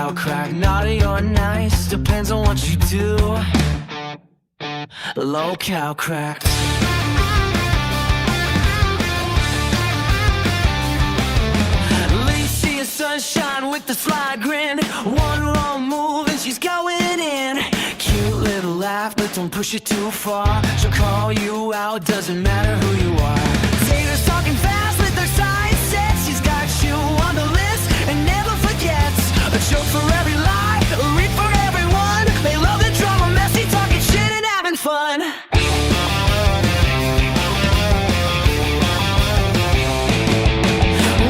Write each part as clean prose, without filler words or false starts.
Lolcow crack, naughty or nice, depends on what you do. Lolcow crack. Lacey is sunshine with the sly grin. One wrong move and she's going in. Cute little laugh, but don't push it too far. She'll call you out, doesn't matter who you are. Tater's talking fast with her side sets. She's got you on the list and never forgets. A joke for every lie, a read for everyone. They love the drama, messy, talking shit and having fun.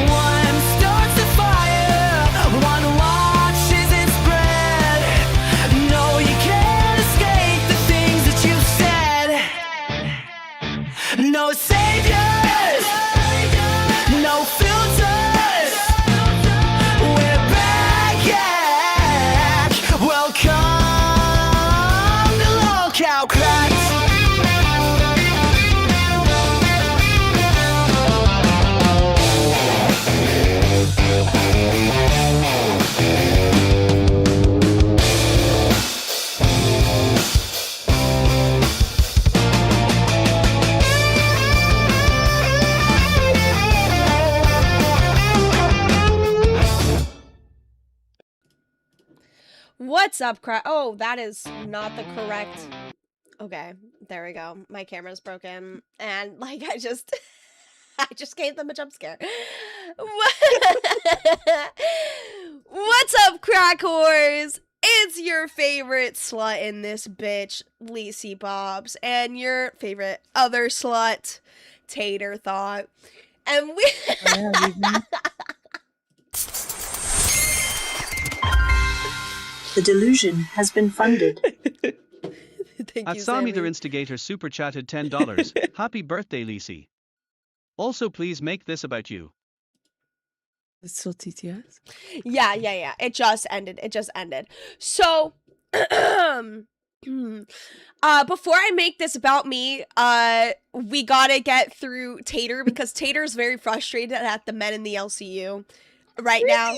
One starts a fire, one watches it spread. No, you can't escape the things that you've said. No saviors, no filters. We're back. Welcome to Lolcow Cracks. What's up, Oh, that is not the correct. Okay, there we go. My camera's broken, and like I just gave them a jump scare. What's up, crack whores? It's your favorite slut in this bitch, Lacey Bobs, and your favorite other slut, Tater Thought, and we. The delusion has been funded. Thank At you, Sameter Sammy. Instigator super chatted $10. Happy birthday, Lacey. Also, please make this about you. It's still TTS? Yeah. It just ended. So, before I make this about me, we gotta get through Tater because Tater's very frustrated at the men in the LCU right now.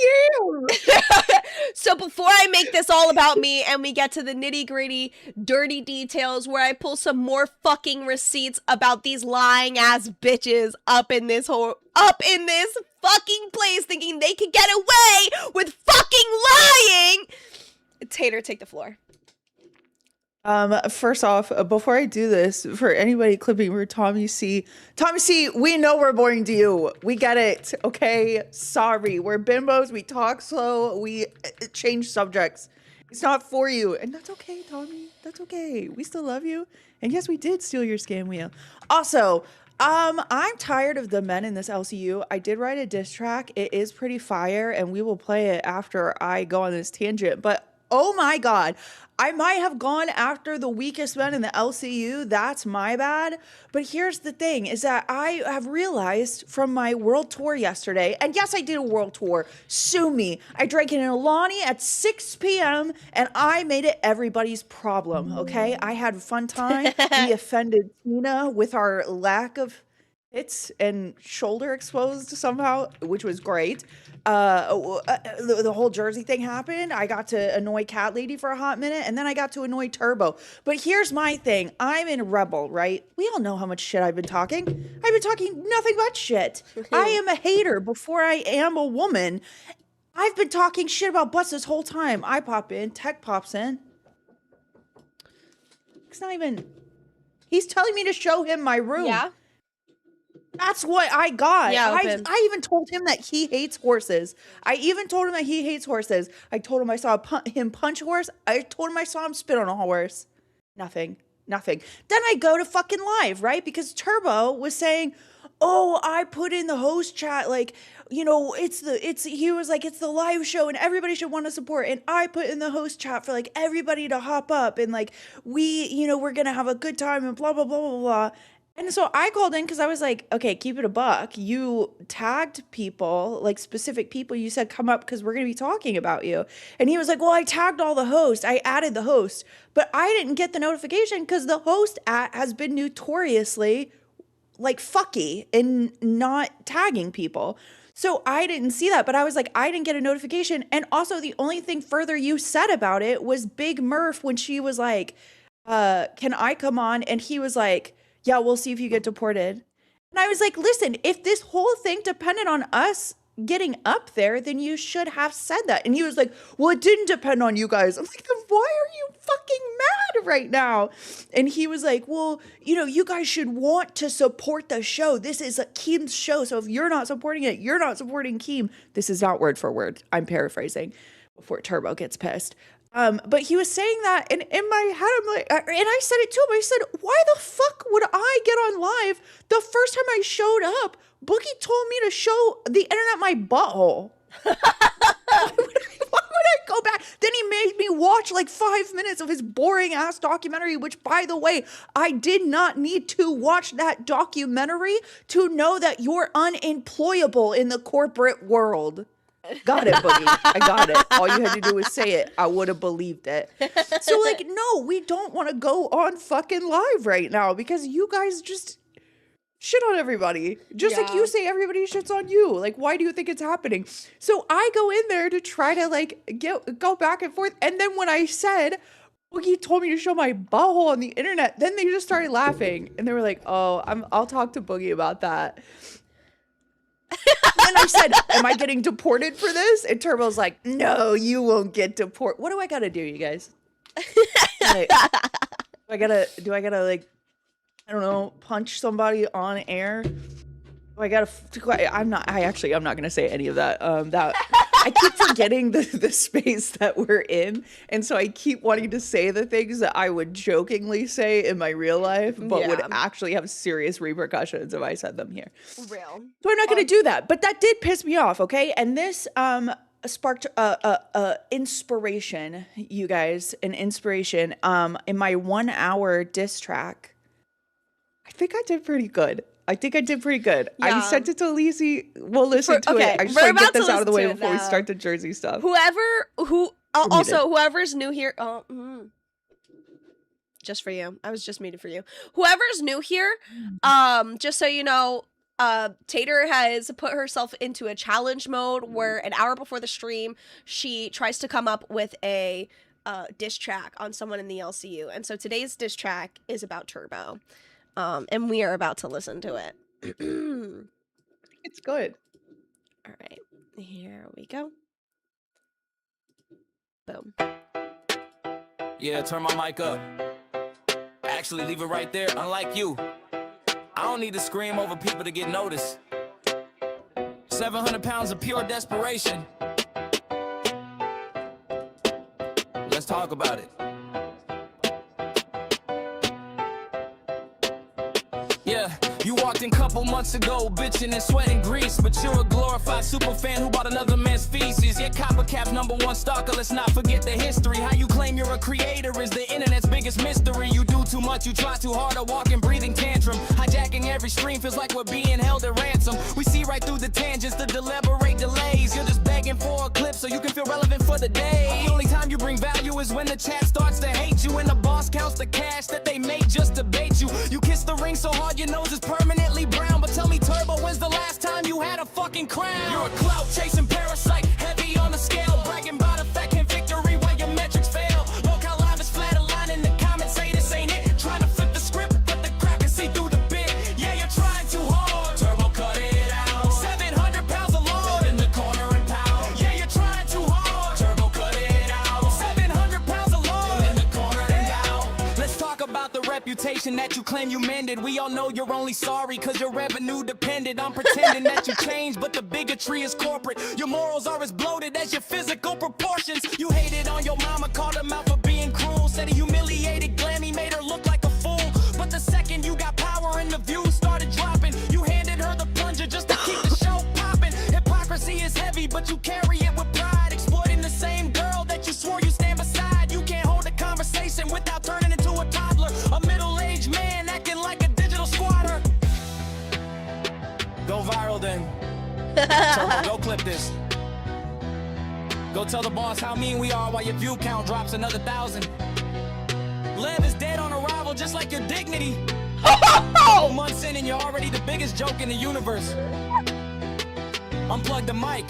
So before I make this all about me and we get to the nitty-gritty, dirty details where I pull some more fucking receipts about these lying ass bitches up in this fucking place thinking they could get away with fucking lying. Tater, take the floor. First off, before I do this, for anybody clipping for Tommy C, we know we're boring to you. We get it, okay? Sorry, we're bimbos, we talk slow, we change subjects. It's not for you, and that's okay, Tommy. That's okay. We still love you. And yes, we did steal your scam wheel. Also, I'm tired of the men in this LCU. I did write a diss track. It is pretty fire, and we will play it after I go on this tangent, but oh my God, I might have gone after the weakest men in the LCU. That's my bad. But here's the thing is that I have realized from my world tour yesterday, and yes, I did a world tour. Sue me. I drank an Ilani at 6 p.m. and I made it everybody's problem, okay? I had a fun time. We offended Tina with our lack of hits and shoulder exposed somehow, which was great. The whole Jersey thing happened. I got to annoy Cat Lady for a hot minute, and then I got to annoy Turbo. But here's my thing. I'm in Rebel, right? We all know how much shit I've been talking. I've been talking nothing but shit. I am a hater before I am a woman. I've been talking shit about butts this whole time. I pop in, Tech pops in. It's not even... He's telling me to show him my room. Yeah. That's what I got. Yeah, I even told him that he hates horses. I told him I told him I saw him punch a horse. I told him I saw him spit on a horse. Nothing. Then I go to fucking live, right? Because Turbo was saying, oh, I put in the host chat, like, you know, he was like, it's the live show and everybody should want to support. And I put in the host chat for like everybody to hop up and like, we're going to have a good time and blah, blah, blah, blah, blah. And so I called in because I was like, okay, keep it a buck. You tagged people, like specific people. You said, come up because we're going to be talking about you. And he was like, well, I tagged all the hosts. I added the host. But I didn't get the notification because the host has been notoriously like fucky in not tagging people. So I didn't see that, but I was like, I didn't get a notification. And also the only thing further you said about it was Big Murph when she was like, can I come on? And he was like, yeah, we'll see if you get deported. And I was like, listen, if this whole thing depended on us getting up there, then you should have said that. And he was like, well, it didn't depend on you guys. I'm like, then why are you fucking mad right now? And he was like, well, you know, you guys should want to support the show. This is a Keem's show. So if you're not supporting it, you're not supporting Keem. This is not word for word. I'm paraphrasing before Turbo gets pissed. But he was saying that, and in my head, I'm like, and I said it to him. I said, why the fuck would I get on live the first time I showed up? Boogie told me to show the internet my butthole. Why would I go back? Then he made me watch like 5 minutes of his boring ass documentary, which, by the way, I did not need to watch that documentary to know that you're unemployable in the corporate world. Got it, Boogie. I got it. All you had to do was say it. I would have believed it. So, like, no, we don't want to go on fucking live right now because you guys just shit on everybody. Just like you say everybody shits on you. Like, why do you think it's happening? So I go in there to try to, like, go back and forth. And then when I said, Boogie told me to show my butthole on the internet, then they just started laughing. And they were like, oh, I'll talk to Boogie about that. And I said, am I getting deported for this? And Turbo's like, no, you won't get deported. What do I gotta do, you guys? Like, do I gotta like, I don't know, punch somebody on air? Do I gotta, I'm not gonna say any of that. I keep forgetting the space that we're in. And so I keep wanting to say the things that I would jokingly say in my real life, but would actually have serious repercussions if I said them here. Real. So I'm not going to do that. But that did piss me off, okay? And this sparked inspiration, you guys, an inspiration. In my 1 hour diss track, I think I did pretty good. I Yeah. I sent it to Lisi. We'll listen to it. I just want to get this out of the way before we start the Jersey stuff. Whoever's new here. Just for you. I was just muted for you. Whoever's new here, just so you know, Tater has put herself into a challenge mode where an hour before the stream, she tries to come up with a diss track on someone in the LCU. And so today's diss track is about Turbo. And we are about to listen to it. It's good. All right, here we go. Boom. Yeah, turn my mic up. Actually, leave it right there. Unlike you, I don't need to scream over people to get noticed. 700 pounds of pure desperation. Let's talk about it. Yeah, you walked in couple months ago, bitching and sweating grease, but you're a glorified super fan who bought another man's feces. Yeah, Copper Cap's #1 stalker, let's not forget the history. How you claim you're a creator is the internet's biggest mystery. You do too much, you try too hard, a walking, breathing tantrum. Hijacking every stream feels like we're being held at ransom. We see right through the tangents, the deliberate delays. You're just begging for a clip so you can feel relevant for the day. The only time you bring value is when the chat starts to hate you, and the boss counts the cash that they made just to bait you. You kiss the ring so hard your nose is permanently brown. But tell me, Turbo, when's the last time you had a fucking crown? You're a clout chasing parasite, heavy on the scale, bragging about a second victory when your metrics fail. Lolcow live is flat aligned in the comments, say this ain't it. Trying to flip the script, but the crack can see through the bit. Yeah, you're trying too hard. Turbo, cut it out. 700 pounds of load in the corner and pound. Yeah, you're trying too hard. Turbo, cut it out. 700 pounds of load in the corner and pound. Let's talk about the reputation that you claim you mended. We all know you're only sorry cause your revenue depended on pretending that you changed, but the bigotry is corporate. Your morals are as bloated as your physical proportions. You hated on your mama, called him out for being cruel, said he humiliated Glammy, made her look like a fool. But the second you got power and the views started dropping, you handed her the plunger just to keep the show popping. Hypocrisy is heavy, but you carry it with pride, exploiting the same girl that you swore you stand beside. You can't hold a conversation without turning into a toddler, a middle-aged man acting like a digital squatter. Go viral then. Turbo, go clip this. Go tell the boss how mean we are while your view count drops another 1,000. Lev is dead on arrival just like your dignity. Couple months in and you're already the biggest joke in the universe. Unplug the mic.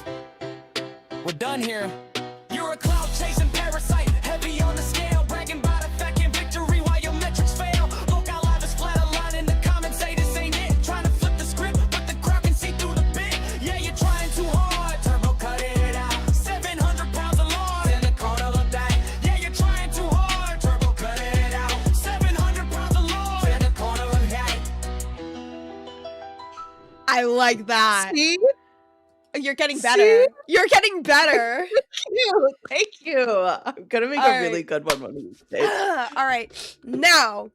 We're done here. You're a cloud chasing parasite, heavy on the scale, bragging about a fucking victory while your metrics fail. Look out live is flat line in the comments, say this ain't it. Trying to flip the script, but the crowd can see through the bit. Yeah, you're trying too hard, turbo cut it out. 700 pounds of lard in the corner of that. Yeah, you're trying too hard, turbo cut it out. 700 pounds of lard in the corner of that. I like that. See? You're getting better. You're getting better. Thank you. I'm gonna make All a really right. good one of these days. All right. Now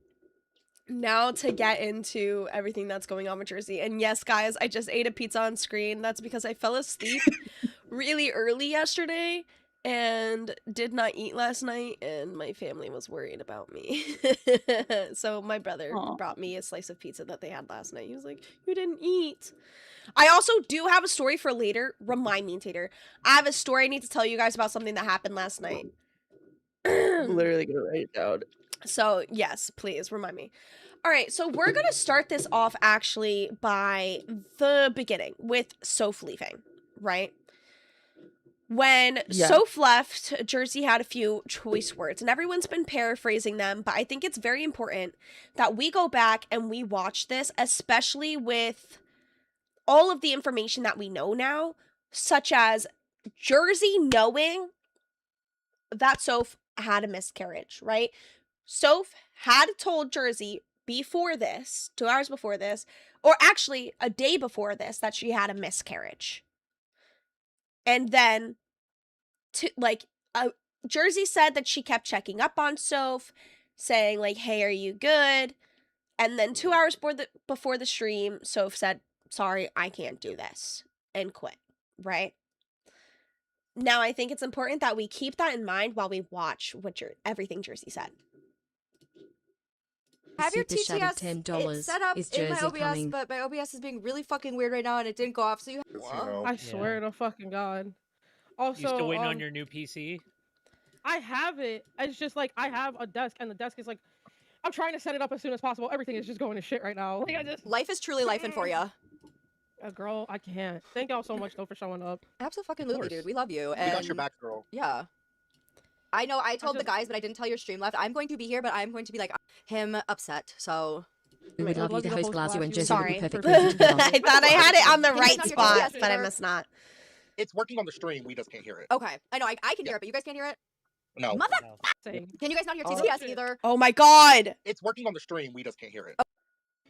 to get into everything that's going on with Jersey. And yes, guys, I just ate a pizza on screen. That's because I fell asleep really early yesterday and did not eat last night, and my family was worried about me. So my brother Aw. brought me a slice of pizza that they had last night. He was like, "You didn't eat." I also do have a story for later. Remind me, Tater. I have a story I need to tell you guys about something that happened last night. I'm literally gonna write it down. So, yes, please remind me. All right, so we're going to start this off actually by the beginning with Soph leaving, right? When Yeah. Soph left, Jersey had a few choice words, and everyone's been paraphrasing them, but I think it's very important that we go back and we watch this, especially with all of the information that we know now, such as Jersey knowing that Soph had a miscarriage, right? Soph had told Jersey before this, 2 hours before this, or actually a day before this, that she had a miscarriage. And then, Jersey said that she kept checking up on Soph, saying like, "Hey, are you good?" And then 2 hours before the stream, Soph said, "Sorry, I can't do this," and quit, right? Now, I think it's important that we keep that in mind while we watch everything Jersey said. Have your Super chat of TTS $10 set up is in my Jersey OBS, coming. but my OBS is being really fucking weird right now and it didn't go off, so you I swear to fucking God. Also, You still waiting on your new PC? I have it. It's just like I have a desk, and the desk is like, I'm trying to set it up as soon as possible. Everything is just going to shit right now. Like I just, life is truly life for ya. girl, I can't. Thank y'all so much though for showing up. Absolutely, course. dude. We love you. We And got your back, girl. yeah. I know I told the just- guys, but I didn't tell your stream left. I'm going to be here, but I'm going to be like him upset. So We would love you to host Glasgow and Jersey would Sorry. be perfect For- places to come. I thought I had it on the Can you right not hear spot, TTS but I either? must not. It's working on the stream. We just can't hear it. okay, I know I can hear it, but you guys can't hear it. No, Mother, No. Same. can you guys not hear Oh, TTS shit. either? Oh my god! it's working on the stream. We just can't hear it.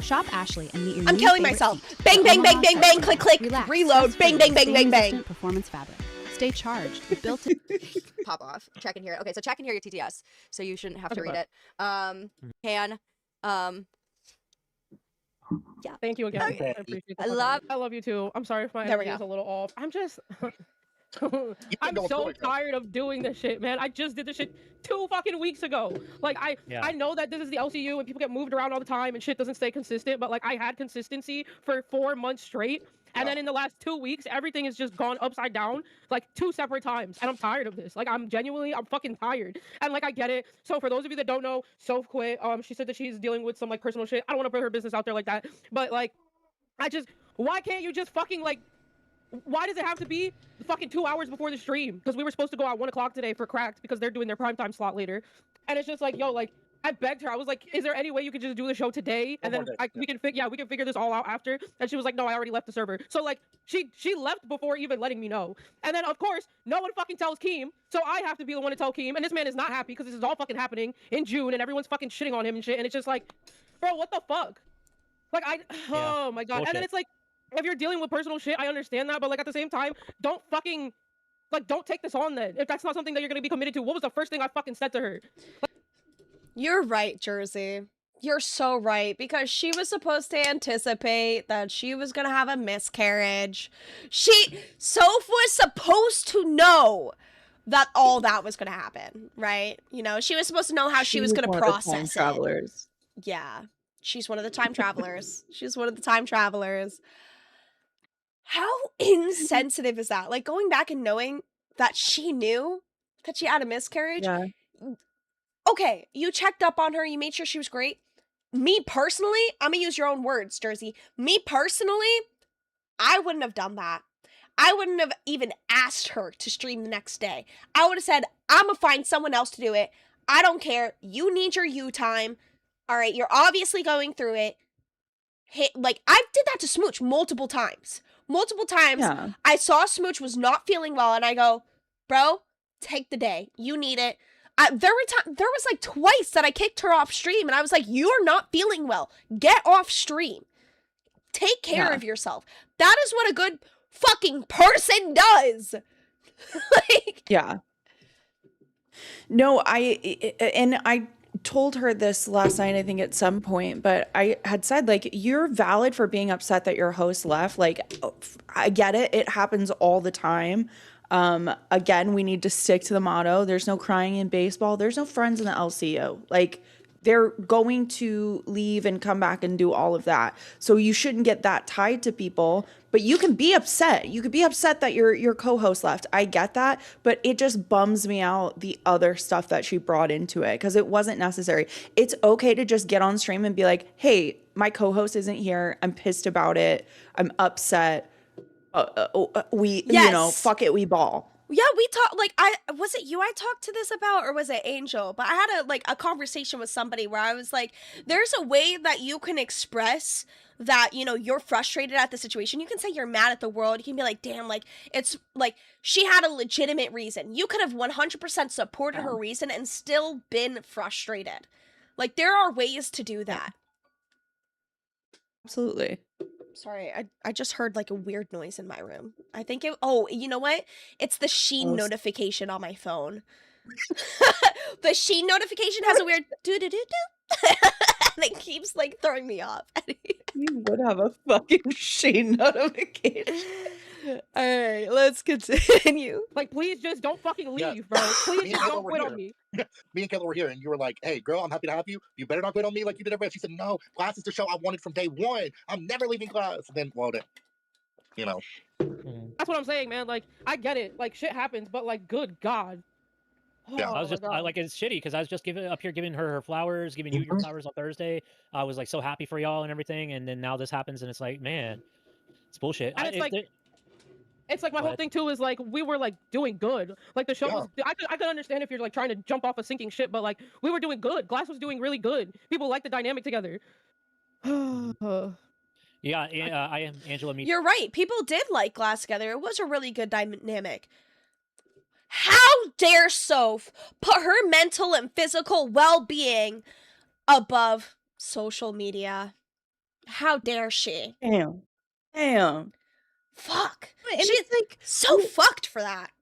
Shop Ashley and meet your I'm new killing favorite myself. seat. Bang, bang, bang, Omaha bang, bang, Sweatshop. click, click, Relax, reload, stress-free bang, bang, with bang, bang, bang. stain-resistant performance fabric. Stay charged. Built in. Pop off. Check and hear it. Okay, so check and hear your TTS, so you shouldn't have to Okay, read bud. it. Can Thank you again. Okay. I appreciate I the I love you too. I'm sorry if my There we energy is go. a little off. I'm just been I'm going so through it, girl. tired of doing this shit, man. I just did this shit 2 fucking weeks ago. Like I know that this is the LCU and people get moved around all the time and shit doesn't stay consistent, but like I had consistency for 4 months straight. And then in the last 2 weeks, everything has just gone upside down, like 2 separate times. And I'm tired of this. Like I'm fucking tired. And like I get it. So for those of you that don't know, Soph quit. She said that she's dealing with some like personal shit. I don't want to put her business out there like that. But like why can't you just fucking like, why does it have to be fucking 2 hours before the stream? Because we were supposed to go at 1 o'clock today for Cracked because they're doing their primetime slot later. And it's just like, yo, like, I begged her. I was like, is there any way you could just do the show today? And One then more day, we can figure this all out after. And she was like, no, I already left the server. So like, she left before even letting me know. And then of course, no one fucking tells Keem. So I have to be the one to tell Keem. And this man is not happy because this is all fucking happening in June and everyone's fucking shitting on him and shit. And it's just like, bro, what the fuck? Like oh my god. And then bullshit. it's like, if you're dealing with personal shit, I understand that, but like at the same time, don't take this on then. If that's not something that you're gonna be committed to, what was the first thing I fucking said to her? You're right, Jersey. You're so right, because she was supposed to anticipate that she was gonna have a miscarriage. Soph was supposed to know that all that was gonna happen, right? You know, she was supposed to know how she was gonna one of the time process it. travelers. Yeah, she's one of the time travelers. She's one of the time travelers. How insensitive is that? Like, going back and knowing that she knew that she had a miscarriage. Yeah. Okay, you checked up on her, you made sure she was great. Me personally, I'm gonna use your own words, Jersey. Me personally, I wouldn't have done that. I wouldn't have even asked her to stream the next day. I would have said, I'm gonna find someone else to do it. I don't care. You need your you time. All right, you're obviously going through it. Hey, like, I did that to Smooch multiple times. Yeah. I saw Smooch was not feeling well, and I go, bro, take the day. You need it. There was like twice that I kicked her off stream, and I was like, you're not feeling well. Get off stream. Take care of yourself. That is what a good fucking person does. Like, Yeah. No, I told her this last night, I think at some point, but I had said, like, you're valid for being upset that your host left. Like, I get it. It happens all the time. Again, we need to stick to the motto. There's no crying in baseball. There's no friends in the LCU. Like, they're going to leave and come back and do all of that. So you shouldn't get that tied to people, but you can be upset. You could be upset that your co-host left. I get that, but it just bums me out the other stuff that she brought into it because it wasn't necessary. It's okay to just get on stream and be like, hey, my co-host isn't here. I'm pissed about it. I'm upset. Fuck it, we ball. yeah, we talked, like, was it you I talked to this about, or was it Angel? But I had a conversation with somebody where I was like, there's a way that you can express that, you're frustrated at the situation. You can say you're mad at the world. You can be like, damn, like, it's like, she had a legitimate reason. You could have 100% supported her reason and still been frustrated. Like, there are ways to do that. Absolutely. Sorry, I just heard like a weird noise in my room. I think you know what? It's the Sheen notification on my phone. The Sheen notification has a weird do-do-do-do. And it keeps like throwing me off. You would have a fucking Sheen notification. Alright, let's continue. Like, please just don't fucking leave, bro. Please just don't quit on me. Me and Kayla were here, and you were like, hey, girl, I'm happy to have you. You better not quit on me like you did everybody else. She said, no, class is the show I wanted from day one. I'm never leaving class. And then, That's what I'm saying, man. Like, I get it. Like, shit happens, but, like, good God. Yeah. I was just, it's shitty because I was just giving her flowers, giving you your flowers on Thursday. I was like so happy for y'all and everything, and then now this happens, and it's like, man, it's bullshit. And it's like my whole thing too is like we were like doing good. Like the show was. I could understand if you're like trying to jump off a sinking ship, but like we were doing good. Glass was doing really good. People liked the dynamic together. Yeah, I am Angela. You're right. People did like Glass together. It was a really good dynamic. How dare Soph put her mental and physical well-being above social media? How dare she? Damn. Fuck. And She's it's like so fucked for that.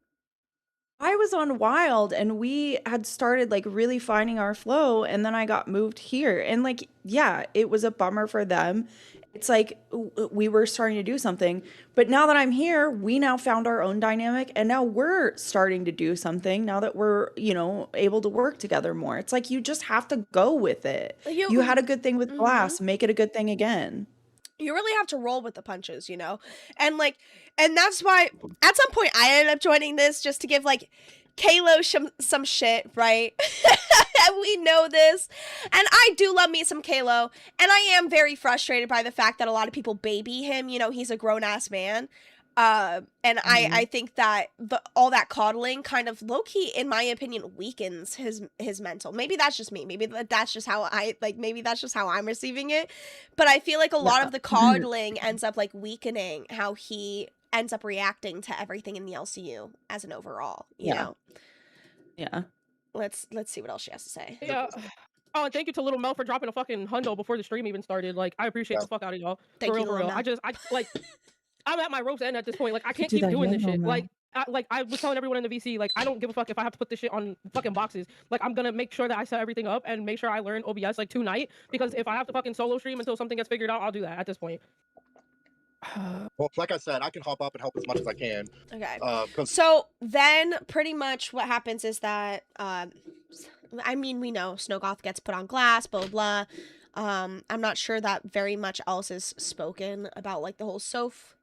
I was on Wild and we had started like really finding our flow, and then I got moved here, and like, yeah, it was a bummer for them. It's like we were starting to do something, but now that I'm here, we now found our own dynamic, and now we're starting to do something now that we're, able to work together more. It's like you just have to go with it. You had a good thing with Glass, make it a good thing again. You really have to roll with the punches, and that's why at some point I ended up joining this just to give like Kalo some shit, right? We know this, and I do love me some Kalo, and I am very frustrated by the fact that a lot of people baby him. He's a grown-ass man, and I think that all that coddling kind of low-key, in my opinion, weakens his mental. Maybe that's just me. Maybe that's just how maybe that's just how I'm receiving it. But I feel like a lot of the coddling ends up like weakening how he ends up reacting to everything in the LCU as an overall. You know. Yeah. Let's see what else she has to say. Yeah. Oh, and thank you to Little Mel for dropping a fucking hundo before the stream even started. Like, I appreciate the fuck out of y'all. Thank you, for real. Mel. I'm at my rope's end at this point. Like, I can't keep doing this shit. Like I was telling everyone in the VC, like, I don't give a fuck if I have to put this shit on fucking boxes. Like, I'm gonna make sure that I set everything up and make sure I learn OBS like tonight, because if I have to fucking solo stream until something gets figured out, I'll do that at this point. Well, like I said, I can hop up and help as much as I can. Okay. So then pretty much what happens is that, we know Snowgoth gets put on Glass, blah, blah, blah. I'm not sure that very much else is spoken about, like, the whole Soph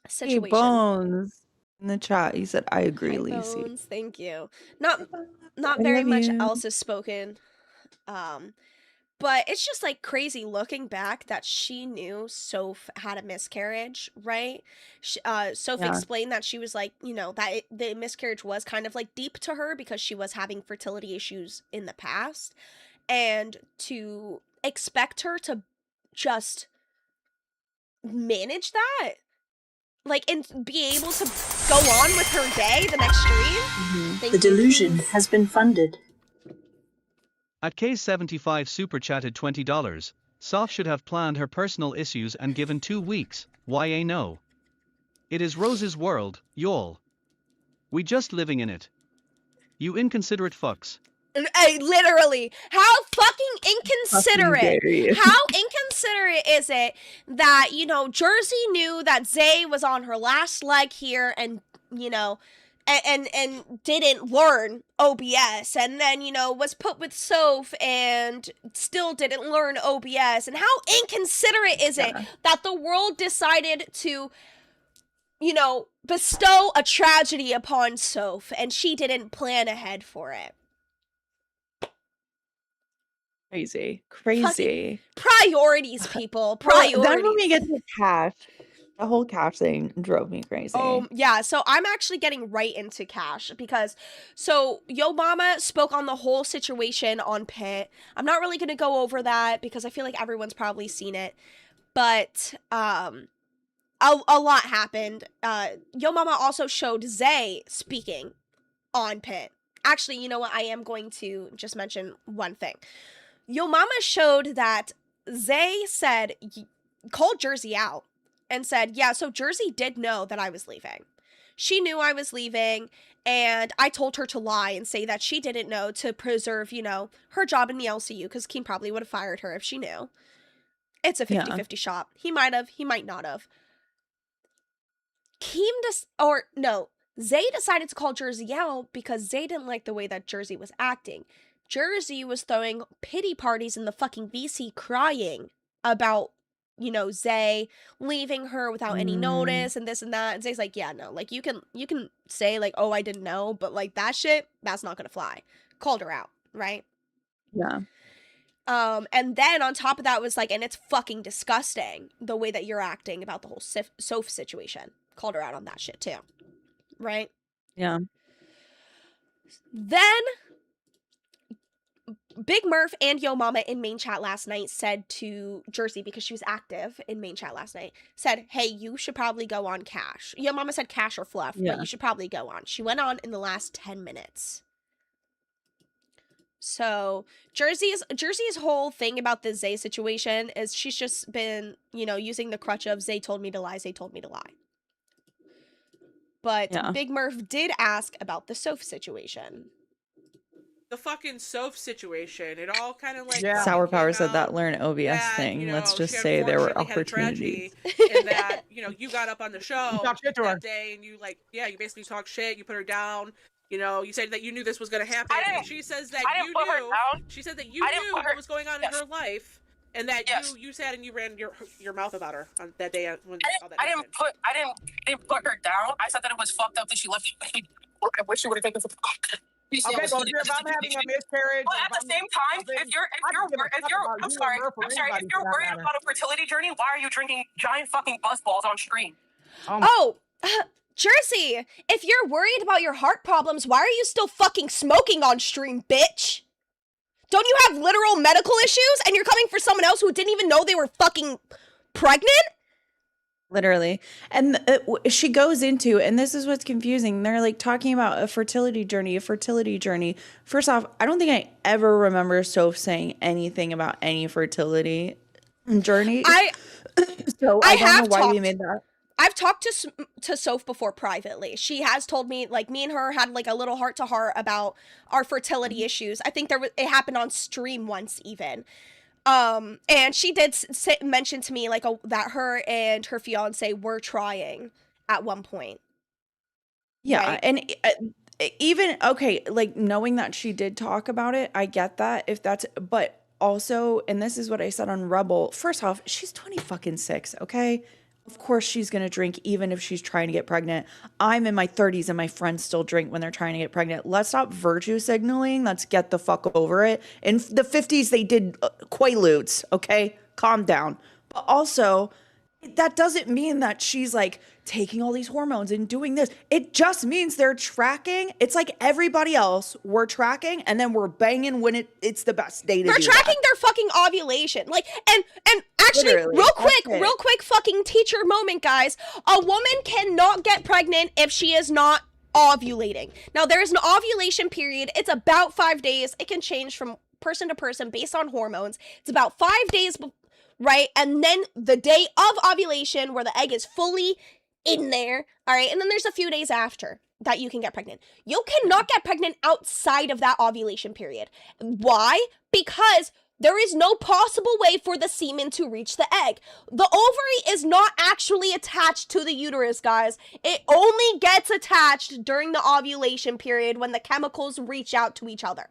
situation. Hey, Bones in the chat, he said, I agree, Hi, Lacey. Bones, thank you. Not I very love much you. else is spoken. But it's just like crazy looking back that she knew Soph had a miscarriage, right? Soph explained that she was like, you know, that the miscarriage was kind of like deep to her because she was having fertility issues in the past. And to expect her to just manage that, like, and be able to go on with her day the next stream. The delusion has been funded. At K75 super chatted $20. Soph should have planned her personal issues and given 2 weeks. YA no. It is Rose's world, y'all. We just living in it. You inconsiderate fucks. Literally, how fucking inconsiderate. How inconsiderate is it that, you know, Jersey knew that Zay was on her last leg here and, you know, and didn't learn OBS, and then, you know, was put with Soph and still didn't learn OBS. And how inconsiderate is it that the world decided to, you know, bestow a tragedy upon Soph and she didn't plan ahead for it. Crazy. Fucking priorities, people. Priorities. Then when we get to Cash, the whole Cash thing drove me crazy. Yeah, so I'm actually getting right into Cash because, so Yo Mama spoke on the whole situation on Pit. I'm not really going to go over that because I feel like everyone's probably seen it, but a lot happened. Yo Mama also showed Zay speaking on Pit. Actually, you know what? I am going to just mention one thing. Yo Mama showed that Zay said, called Jersey out and said, yeah, so Jersey did know that I was leaving. She knew I was leaving, and I told her to lie and say that she didn't know to preserve, you know, her job in the LCU, because Keem probably would have fired her if she knew. It's a 50-50 shot. He might have, he might not have. Zay decided to call Jersey out because Zay didn't like the way that Jersey was acting. Jersey was throwing pity parties in the fucking VC crying about, you know, Zay leaving her without any notice and this and that. And Zay's like, yeah, no, like you can say like, oh, I didn't know, but like that shit, that's not gonna fly. Called her out, right? Yeah. And then on top of that was like, and it's fucking disgusting the way that you're acting about the whole Soph situation. Called her out on that shit too, right? Yeah. Then Big Murph and Yo Mama in main chat last night said to Jersey, because she was active in main chat last night, said, hey, you should probably go on Cash. Yo Mama said Cash or Fluff, but you should probably go on. She went on in the last 10 minutes. So Jersey's whole thing about the Zay situation is she's just been, you know, using the crutch of Zay told me to lie, Zay told me to lie. But Big Murph did ask about the Soph situation. The fucking Soph situation, it all kind of like Sour Power said that learn OBS thing. Let's just say there were opportunities. And that, you know, you got up on the show that day and you like, you basically talked shit, you put her down. You know, you said that you knew this was going to happen. And she says that you knew. She said that you knew what was going on in her life, and that you sat and you ran your mouth about her on that day when all that happened. I didn't put her down. I said that it was fucked up that she left. I wish she would have taken some. Okay, well, if I'm having a miscarriage, but at the same time, if you're worried about a fertility journey, why are you drinking giant fucking buzz balls on stream? Jersey, if you're worried about your heart problems, why are you still fucking smoking on stream, bitch? Don't you have literal medical issues and you're coming for someone else who didn't even know they were fucking pregnant? Literally. And she goes into, and this is what's confusing. They're like talking about a fertility journey. First off, I don't think I ever remember Soph saying anything about any fertility journey. I don't know why we made that. I've talked to Soph before privately. She has told me, like, me and her had like a little heart to heart about our fertility issues. I think it happened on stream once even. And she did mention to me like that her and her fiance were trying at one point. Yeah, right? And even like knowing that she did talk about it, I get that but also, and this is what I said on Rebel. First off, she's 26, okay? Of course she's going to drink even if she's trying to get pregnant. I'm in my 30s and my friends still drink when they're trying to get pregnant. Let's stop virtue signaling. Let's get the fuck over it. In the 50s, they did Quaaludes, okay? Calm down. But also, that doesn't mean that she's like taking all these hormones and doing this. It just means they're tracking. It's like everybody else. We're tracking and then we're banging when it's the best day to They're do tracking that. their fucking ovulation. Like, and actually, Literally, real quick fucking teacher moment, guys. A woman cannot get pregnant if she is not ovulating. Now, there is an ovulation period. It's about 5 days. It can change from person to person based on hormones. It's about 5 days, right? And then the day of ovulation where the egg is fully in there, all right? And then there's a few days after that you can get pregnant. You cannot get pregnant outside of that ovulation period. Why? Because there is no possible way for the semen to reach the egg. The ovary is not actually attached to the uterus, guys. It only gets attached during the ovulation period when the chemicals reach out to each other.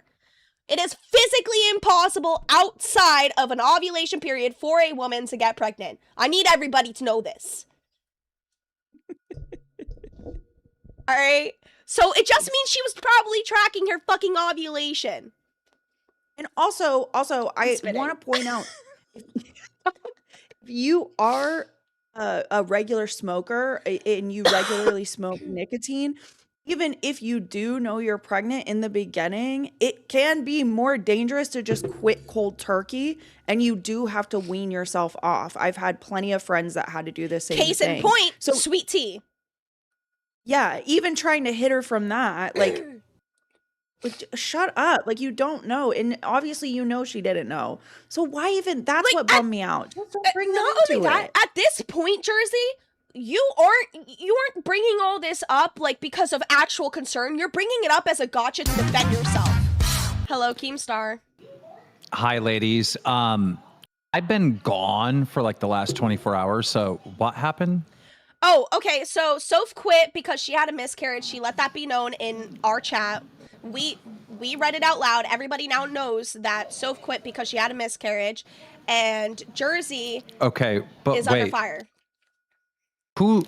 It is physically impossible outside of an ovulation period for a woman to get pregnant. I need everybody to know this. All right? So it just means she was probably tracking her fucking ovulation. And also, I want to point out, if you are a regular smoker and you regularly smoke nicotine, even if you do know you're pregnant in the beginning, it can be more dangerous to just quit cold turkey, and you do have to wean yourself off. I've had plenty of friends that had to do the same thing. Case in point, so sweet tea. Yeah, even trying to hit her from that, like shut up. Like, you don't know. And obviously you know she didn't know. So why even, that's what bummed me out. Just don't bring them Not into only that, it. at this point, Jersey, you aren't bringing all this up like because of actual concern. You're bringing it up as a gotcha to defend yourself. Hello, Keemstar. Hi, ladies. I've been gone for like the last 24 hours. So what happened? Oh, okay. So Soph quit because she had a miscarriage. She let that be known in our chat. We read it out loud. Everybody now knows that Soph quit because she had a miscarriage, and Jersey Okay, but is wait. under fire. Who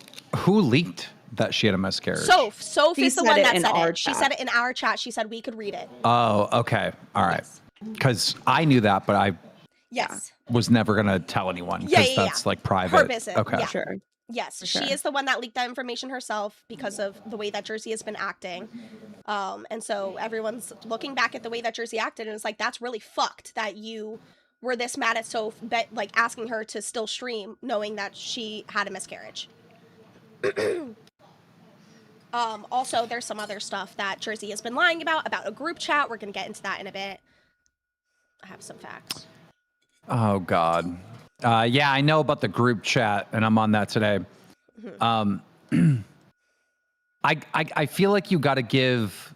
leaked that she had a miscarriage? Soph She is the said one it that in said our it. She chat. said it in our chat. She said we could read it. Oh, okay. All right. Because I knew that, but I Yes. was never going to tell anyone because that's like private. Her business. Okay. Yeah. Sure. Yes, For sure. she is the one that leaked that information herself because of the way that Jersey has been acting. And so everyone's looking back at the way that Jersey acted, and it's like, that's really fucked that you were this mad at Soph, like asking her to still stream knowing that she had a miscarriage. Also, there's some other stuff that Jersey has been lying about a group chat. We're going to get into that in a bit. I have some facts. Oh, God. Yeah, I know about the group chat, and I'm on that today. I feel like you got to give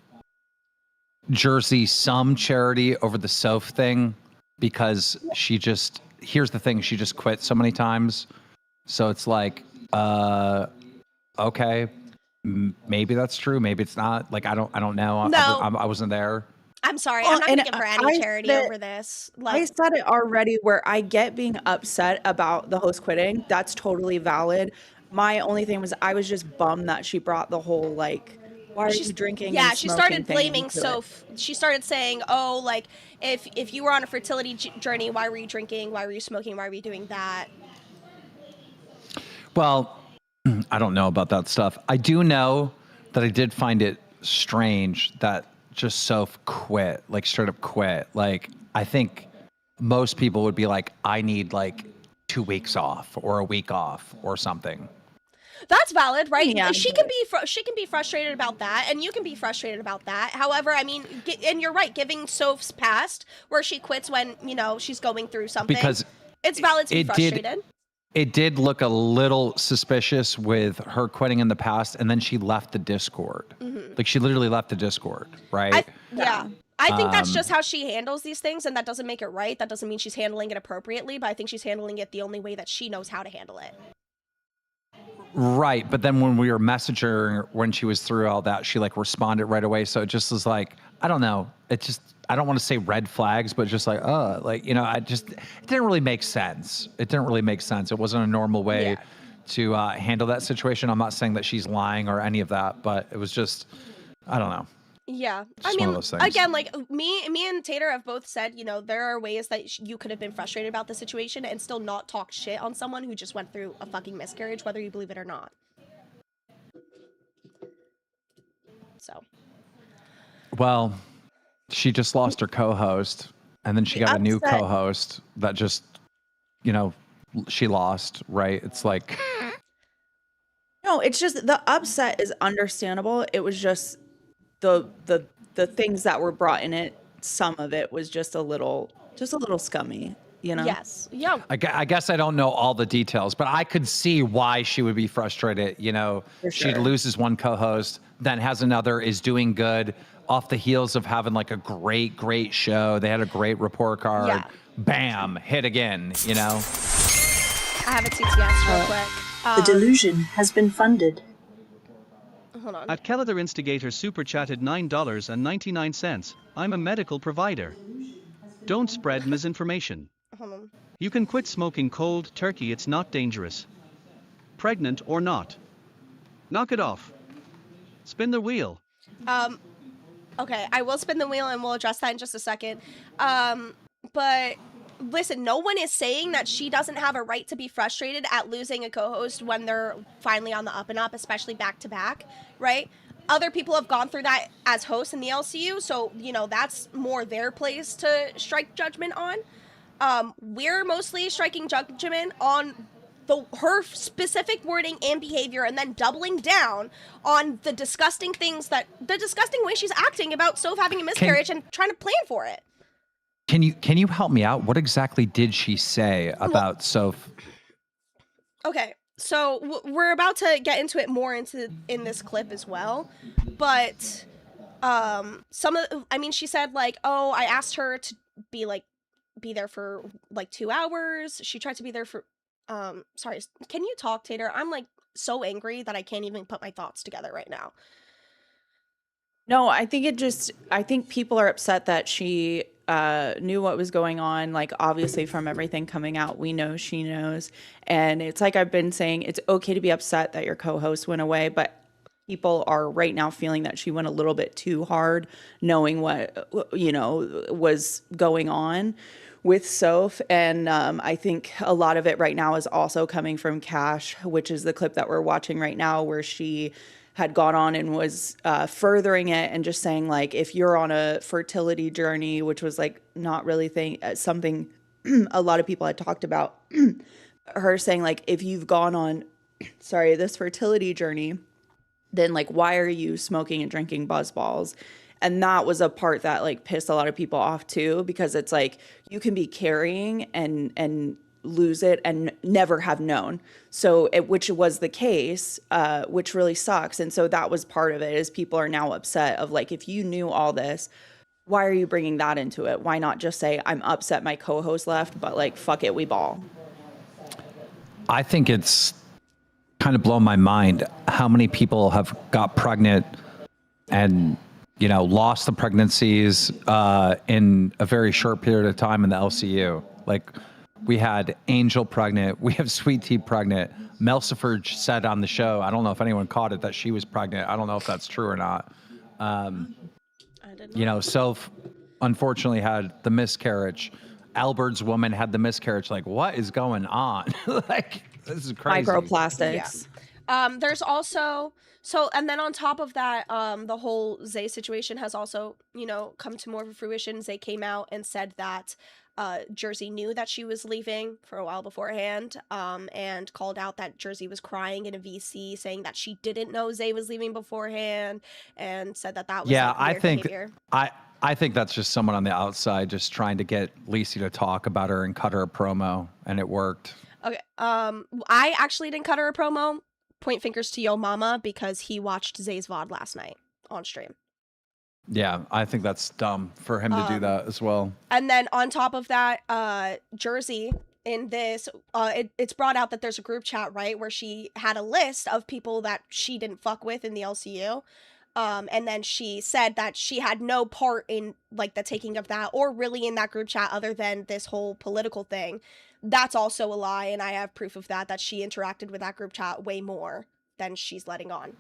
Jersey some charity over the Soph thing because she just, here's the thing, she just quit so many times. So it's like, okay, maybe that's true, maybe it's not. Like, I don't know. No. I wasn't there. I'm sorry. Well, I'm not going to and give her any I charity said- over this. I Like, said it already where I get being upset about the host quitting. That's totally valid. My only thing was I was just bummed that she brought the whole, like, why are you drinking yeah, and she smoking started thing blaming into it. Soph. She started saying, oh, like, if you were on a fertility journey, why were you drinking? Why were you smoking? Why were you doing that? Well, I don't know about that stuff. I do know that I did find it strange that just Soph quit, like straight up quit. Like, I think most people would be like, I need like 2 weeks off or a week off or something. That's valid, right? Yeah, She can be frustrated about that, and you can be frustrated about that. However, I mean, and you're right, giving Soph's past where she quits when, you know, she's going through something. Because it's valid to be frustrated. It did look a little suspicious with her quitting in the past, and then she left the Discord. Mm-hmm. Like, she literally left the Discord, right? I think that's just how she handles these things, and that doesn't make it right. That doesn't mean she's handling it appropriately, but I think she's handling it the only way that she knows how to handle it. Right, but then when we were messaging her, when she was through all that, she like responded right away. So it just was like, I don't know. It just, I don't want to say red flags, but just like, you know, it didn't really make sense. It didn't really make sense. It wasn't a normal way to handle that situation. I'm not saying that she's lying or any of that, but it was just, I don't know. Yeah, Just I one mean, of those things. again, like me and Tater have both said, you know, there are ways that you could have been frustrated about the situation and still not talk shit on someone who just went through a fucking miscarriage, whether you believe it or not. So. Well, she just lost her co-host, and then she got a new upset- co-host that just, you know, she lost, right? It's like, No, it's just the upset is understandable. It was just the things that were brought in it. Some of it was just a little scummy, you know. Yes. Yeah. I guess I don't know all the details, but I could see why she would be frustrated. You know, For she sure. loses one co-host, then has another, is doing good off the heels of having like a great show. They had a great report card. Yeah. Bam, hit again, you know? I have a TTS real quick. The delusion has been funded. Hold on. At Kelleher Instigator super chatted $9.99. I'm a medical provider. Don't spread misinformation. Hold on. You can quit smoking cold turkey, it's not dangerous. Pregnant or not. Knock it off. Spin the wheel. Okay, I will spin the wheel and we'll address that in just a second. But listen, no one is saying that she doesn't have a right to be frustrated at losing a co-host when they're finally on the up and up, especially back to back, right? Other people have gone through that as hosts in the LCU, so, you know, that's more their place to strike judgment on. We're mostly striking judgment on her specific wording and behavior, and then doubling down on the disgusting way she's acting about Soph having a miscarriage and trying to plan for it. Can you help me out? What exactly did she say about Soph? Okay, so we're about to get into it more in this clip as well, but she said like, oh, I asked her to be there for like 2 hours. She tried to be there for sorry, can you talk, Tater? I'm like so angry that I can't even put my thoughts together right now. No, I think people are upset that she knew what was going on. Like, obviously from everything coming out, we know she knows. And it's like I've been saying, it's okay to be upset that your co-host went away, but people are right now feeling that she went a little bit too hard, knowing what, you know, was going on with Soph. And I think a lot of it right now is also coming from Cash, which is the clip that we're watching right now, where she had gone on and was furthering it and just saying, like, if you're on a fertility journey, which was like not really something a lot of people had talked about, her saying, like, if you've gone on, this fertility journey, then like, why are you smoking and drinking buzz balls? And that was a part that like pissed a lot of people off too, because it's like you can be carrying and lose it and never have known. So which was the case, which really sucks. And so that was part of it, is people are now upset of like, if you knew all this, why are you bringing that into it? Why not just say, I'm upset my co-host left, but like, fuck it, we ball. I think it's kind of blown my mind how many people have got pregnant and, you know, lost the pregnancies in a very short period of time in the LCU. Like, we had Angel pregnant, we have Sweet Tea pregnant. Melsifer said on the show, I don't know if anyone caught it, that she was pregnant. I don't know if that's true or not. You know, Soph unfortunately had the miscarriage. Albert's woman had the miscarriage. Like, what is going on? Like, this is crazy. Microplastics. Yeah. There's also, and then on top of that, the whole Zay situation has also, you know, come to more of a fruition. Zay came out and said that Jersey knew that she was leaving for a while beforehand, and called out that Jersey was crying in a VC, saying that she didn't know Zay was leaving beforehand, and said that was like, weird behavior. I think that's just someone on the outside just trying to get Lacey to talk about her and cut her a promo, and it worked. Okay. I actually didn't cut her a promo. Point fingers to Yo Mama, because he watched Zay's VOD last night on stream. Yeah, I think that's dumb for him to do that as well. And then on top of that, Jersey in this, it's brought out that there's a group chat, right, where she had a list of people that she didn't fuck with in the LCU. And then she said that she had no part in like the taking of that or really in that group chat other than this whole political thing. That's also a lie, and I have proof of that she interacted with that group chat way more than she's letting on.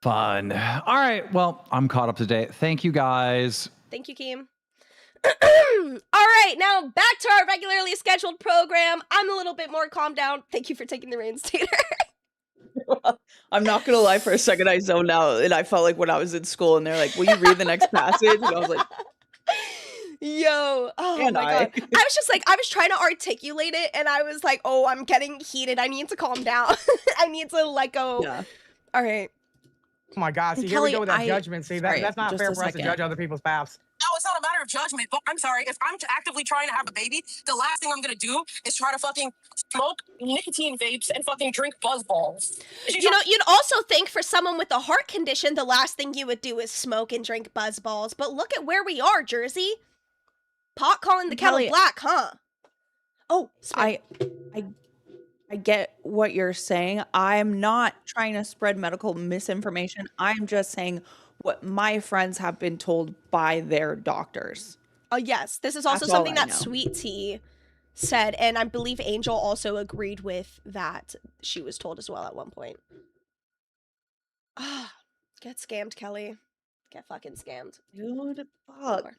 Fun. All right. Well, I'm caught up to date. Thank you guys. Thank you, Keem. All right, now back to our regularly scheduled program. I'm a little bit more calmed down. Thank you for taking the reins, Tater. I'm not gonna lie, for a second I zoned out and I felt like when I was in school and they're like, will you read the next passage? And I was like, yo, oh my god. I was just like, I was trying to articulate it and I was like, oh, I'm getting heated. I need to calm down. I need to let go. Yeah. All right. Oh my god, see, here we go with that judgment. See, that's not fair for us to judge other people's paths. No, it's not a matter of judgment, but I'm sorry. If I'm actively trying to have a baby, the last thing I'm gonna do is try to fucking smoke nicotine vapes and fucking drink buzz balls. You know, you'd also think for someone with a heart condition, the last thing you would do is smoke and drink buzz balls. But look at where we are, Jersey. Pot calling the kettle black, huh? Oh, I get what you're saying. I'm not trying to spread medical misinformation. I'm just saying what my friends have been told by their doctors. Yes, this is also something that Sweet Tea said, and I believe Angel also agreed with that. She was told as well at one point. Ah, get scammed, Kelly. Get fucking scammed. Dude, fuck.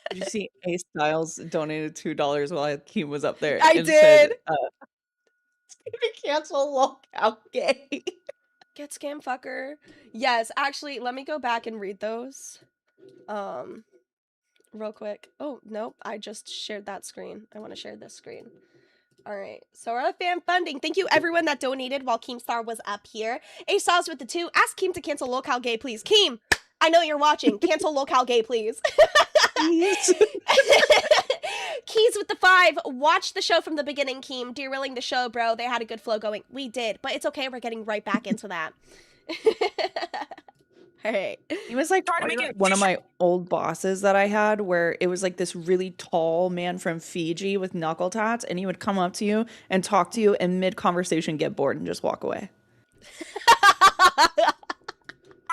Did you see A Styles donated $2 while Keem was up there? I and did. Said, to cancel Lolcow gay. Get scam fucker. Yes, actually, let me go back and read those. Real quick. Oh, nope, I just shared that screen. I want to share this screen. All right, so we're on fan funding. Thank you everyone that donated while Keemstar was up here. A Styles with the 2. Ask Keem to cancel Lolcow gay, please. Keem, I know you're watching. Cancel Lolcow gay, please. Keys with the 5. Watch the show from the beginning, Keem. Derailing the show, bro. They had a good flow going. We did, but it's okay. We're getting right back into that. All right. He was like one of my old bosses that I had, where it was like this really tall man from Fiji with knuckle tats, and he would come up to you and talk to you, and mid-conversation get bored and just walk away. Trying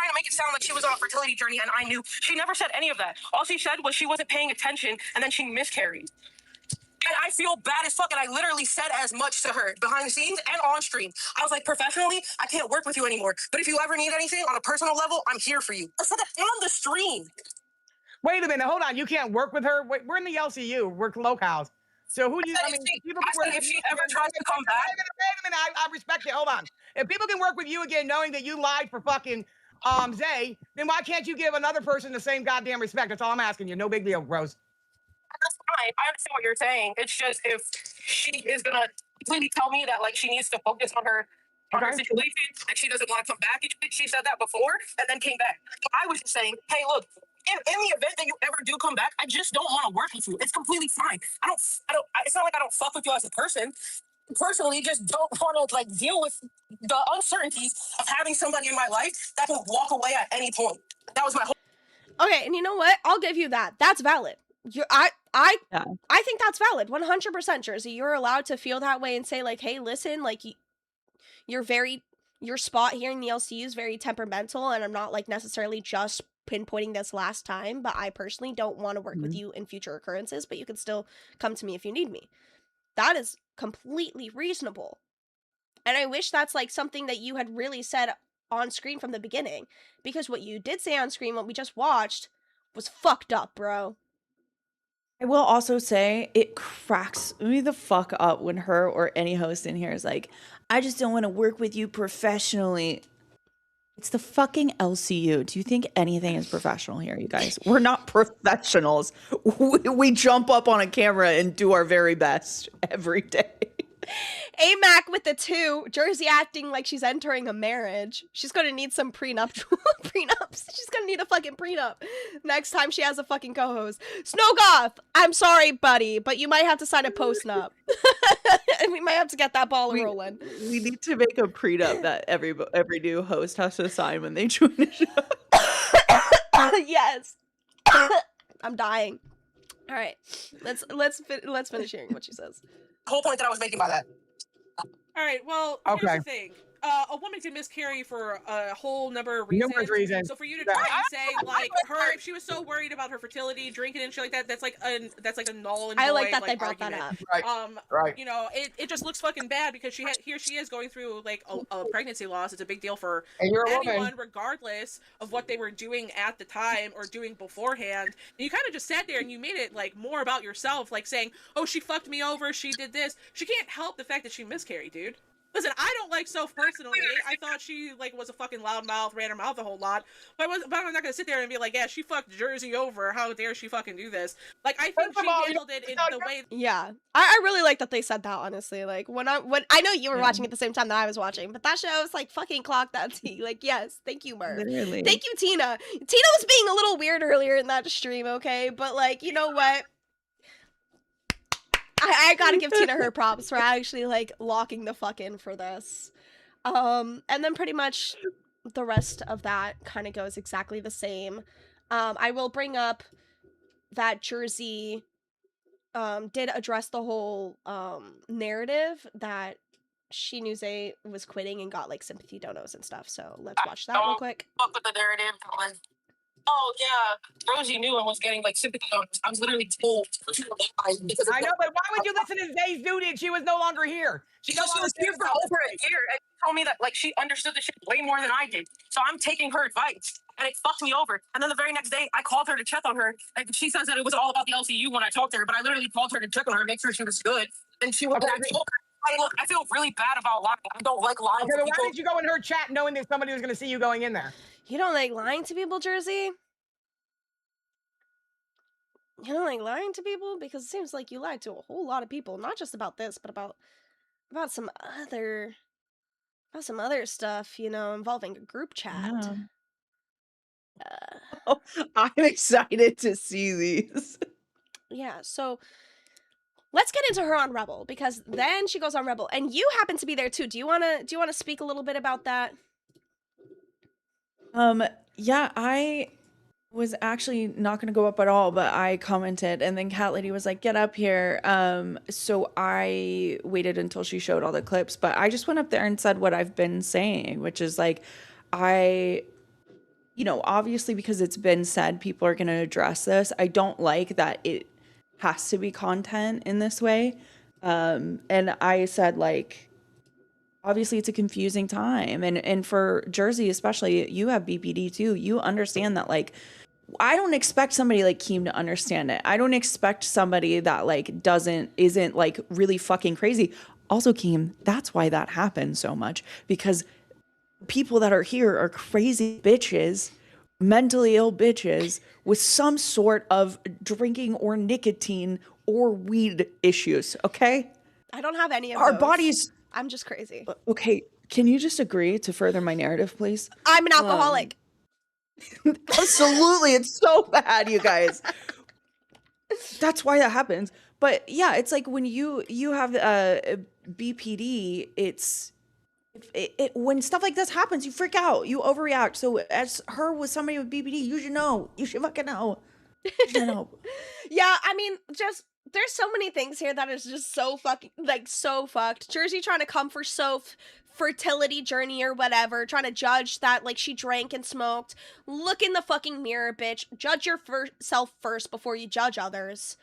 to make it sound like she was on a fertility journey, and I knew. She never said any of that. All she said was she wasn't paying attention, and then she miscarried. And I feel bad as fuck, and I literally said as much to her behind the scenes and on stream. I was like, professionally, I can't work with you anymore. But if you ever need anything on a personal level, I'm here for you. I said that on the stream. Wait a minute, hold on. You can't work with her? Wait, we're in the LCU. We're Lolcows. So who do you, if she ever tries to come back. Wait a minute, I respect it. Hold on. If people can work with you again knowing that you lied for fucking Zay, then why can't you give another person the same goddamn respect? That's all I'm asking you. No big deal, bros. That's fine. I understand what you're saying. It's just if she is gonna completely tell me that like she needs to focus on her situation and she doesn't want to come back. She said that before and then came back. So I was just saying, hey, look, in the event that you ever do come back, I just don't want to work with you. It's completely fine. It's not like I don't fuck with you as a person. Personally, just don't want to like deal with the uncertainties of having somebody in my life that can walk away at any point. That was my whole. Okay, and you know what? I'll give you that. That's valid. I think that's valid. 100%, Jersey. You're allowed to feel that way and say like, hey, listen, like your spot here in the LCU is very temperamental, and I'm not like necessarily just pinpointing this last time, but I personally don't want to work with you in future occurrences, but you can still come to me if you need me. That is completely reasonable. And I wish that's like something that you had really said on screen from the beginning, because what you did say on screen, what we just watched, was fucked up, bro. I will also say it cracks me the fuck up when her or any host in here is like, I just don't want to work with you professionally. It's the fucking LCU. Do you think anything is professional here, you guys? We're not professionals. We jump up on a camera and do our very best every day. AMAC with the 2. Jersey acting like she's entering a marriage. She's gonna need some prenups. She's gonna need a fucking prenup next time she has a fucking co-host. Snowgoth, I'm sorry, buddy, but you might have to sign a post-nup. And we might have to get that ball rolling. We need to make a prenup that every new host has to sign when they join the show. Yes. I'm dying. All right, let's finish hearing what she says. Whole point that I was making by that. All right, well, here's the thing. a woman can miscarry for a whole number of reasons. Numerous reasons. So for you to try and say like her, if she was so worried about her fertility, drinking and shit like that, that's like a null and void. I like that they like, brought argument. that up. Right. You know, it just looks fucking bad because here she is going through like a pregnancy loss. It's a big deal for anyone, regardless of what they were doing at the time or doing beforehand. And you kind of just sat there and you made it like more about yourself, like saying, "Oh, she fucked me over. She did this." She can't help the fact that she miscarried, dude. Listen, I don't like Soph personally. I thought she like was a fucking loudmouth, ran her mouth a whole lot. But I'm not gonna sit there and be like, yeah, she fucked Jersey over. How dare she fucking do this? Like, I think she handled it in the way. Yeah, I really like that they said that. Honestly, like when I know you were watching at the same time that I was watching, but that show was like fucking clock that tea. Like, yes, thank you, Murph. Literally. Thank you, Tina. Tina was being a little weird earlier in that stream, okay? But like, you know what? I gotta give Tina her props for actually like locking the fuck in for this. And then pretty much the rest of that kind of goes exactly the same. I will bring up that Jersey did address the whole narrative that she knew Zay was quitting and got like sympathy donos and stuff. So let's watch that real quick. Fuck with the narrative. Oh yeah, Rosie knew and was getting like sympathy donors. I was literally told to lie. I know, but why would you listen to Zay's duty if she was no longer here? She was here for over a year and told me that like she understood the shit way more than I did. So I'm taking her advice, and it fucked me over. And then the very next day, I called her to check on her, and she says that it was all about the LCU when I talked to her. But I literally called her to check on her, make sure she was good. And she was. Look, I feel really bad about lying. I don't like lying. Okay, but why did you go in her chat knowing that somebody was going to see you going in there? You don't like lying to people, Jersey? You don't like lying to people? Because it seems like you lied to a whole lot of people, not just about this, but about some other stuff, you know, involving a group chat. Oh, I'm excited to see these. Yeah, so let's get into her on Rebel, because then she goes on Rebel, and you happen to be there too. Do you wanna speak a little bit about that? Yeah, I was actually not going to go up at all, but I commented, and then Cat Lady was like, get up here. So I waited until she showed all the clips, but I just went up there and said what I've been saying, which is like, obviously because it's been said, people are going to address this. I don't like that it has to be content in this way. And I said, like, obviously it's a confusing time. And for Jersey, especially, you have BPD too. You understand that, like, I don't expect somebody like Keem to understand it. I don't expect somebody that like isn't like really fucking crazy. Also, Keem, that's why that happens so much, because people that are here are crazy bitches, mentally ill bitches with some sort of drinking or nicotine or weed issues, okay? I don't have any of our those. Bodies. I'm just crazy. Okay, can you just agree to further my narrative, please? I'm an alcoholic. Absolutely, it's so bad, you guys. That's why that happens. But yeah, it's like when you have BPD, it's when stuff like this happens, you freak out, you overreact. So as her with somebody with BPD, you should know. You should fucking know. You should know. Yeah, I mean, just there's so many things here that is just so fucking like so fucked. Jersey trying to come for Soph fertility journey or whatever, trying to judge that like she drank and smoked. Look in the fucking mirror, bitch. Judge yourself first before you judge others.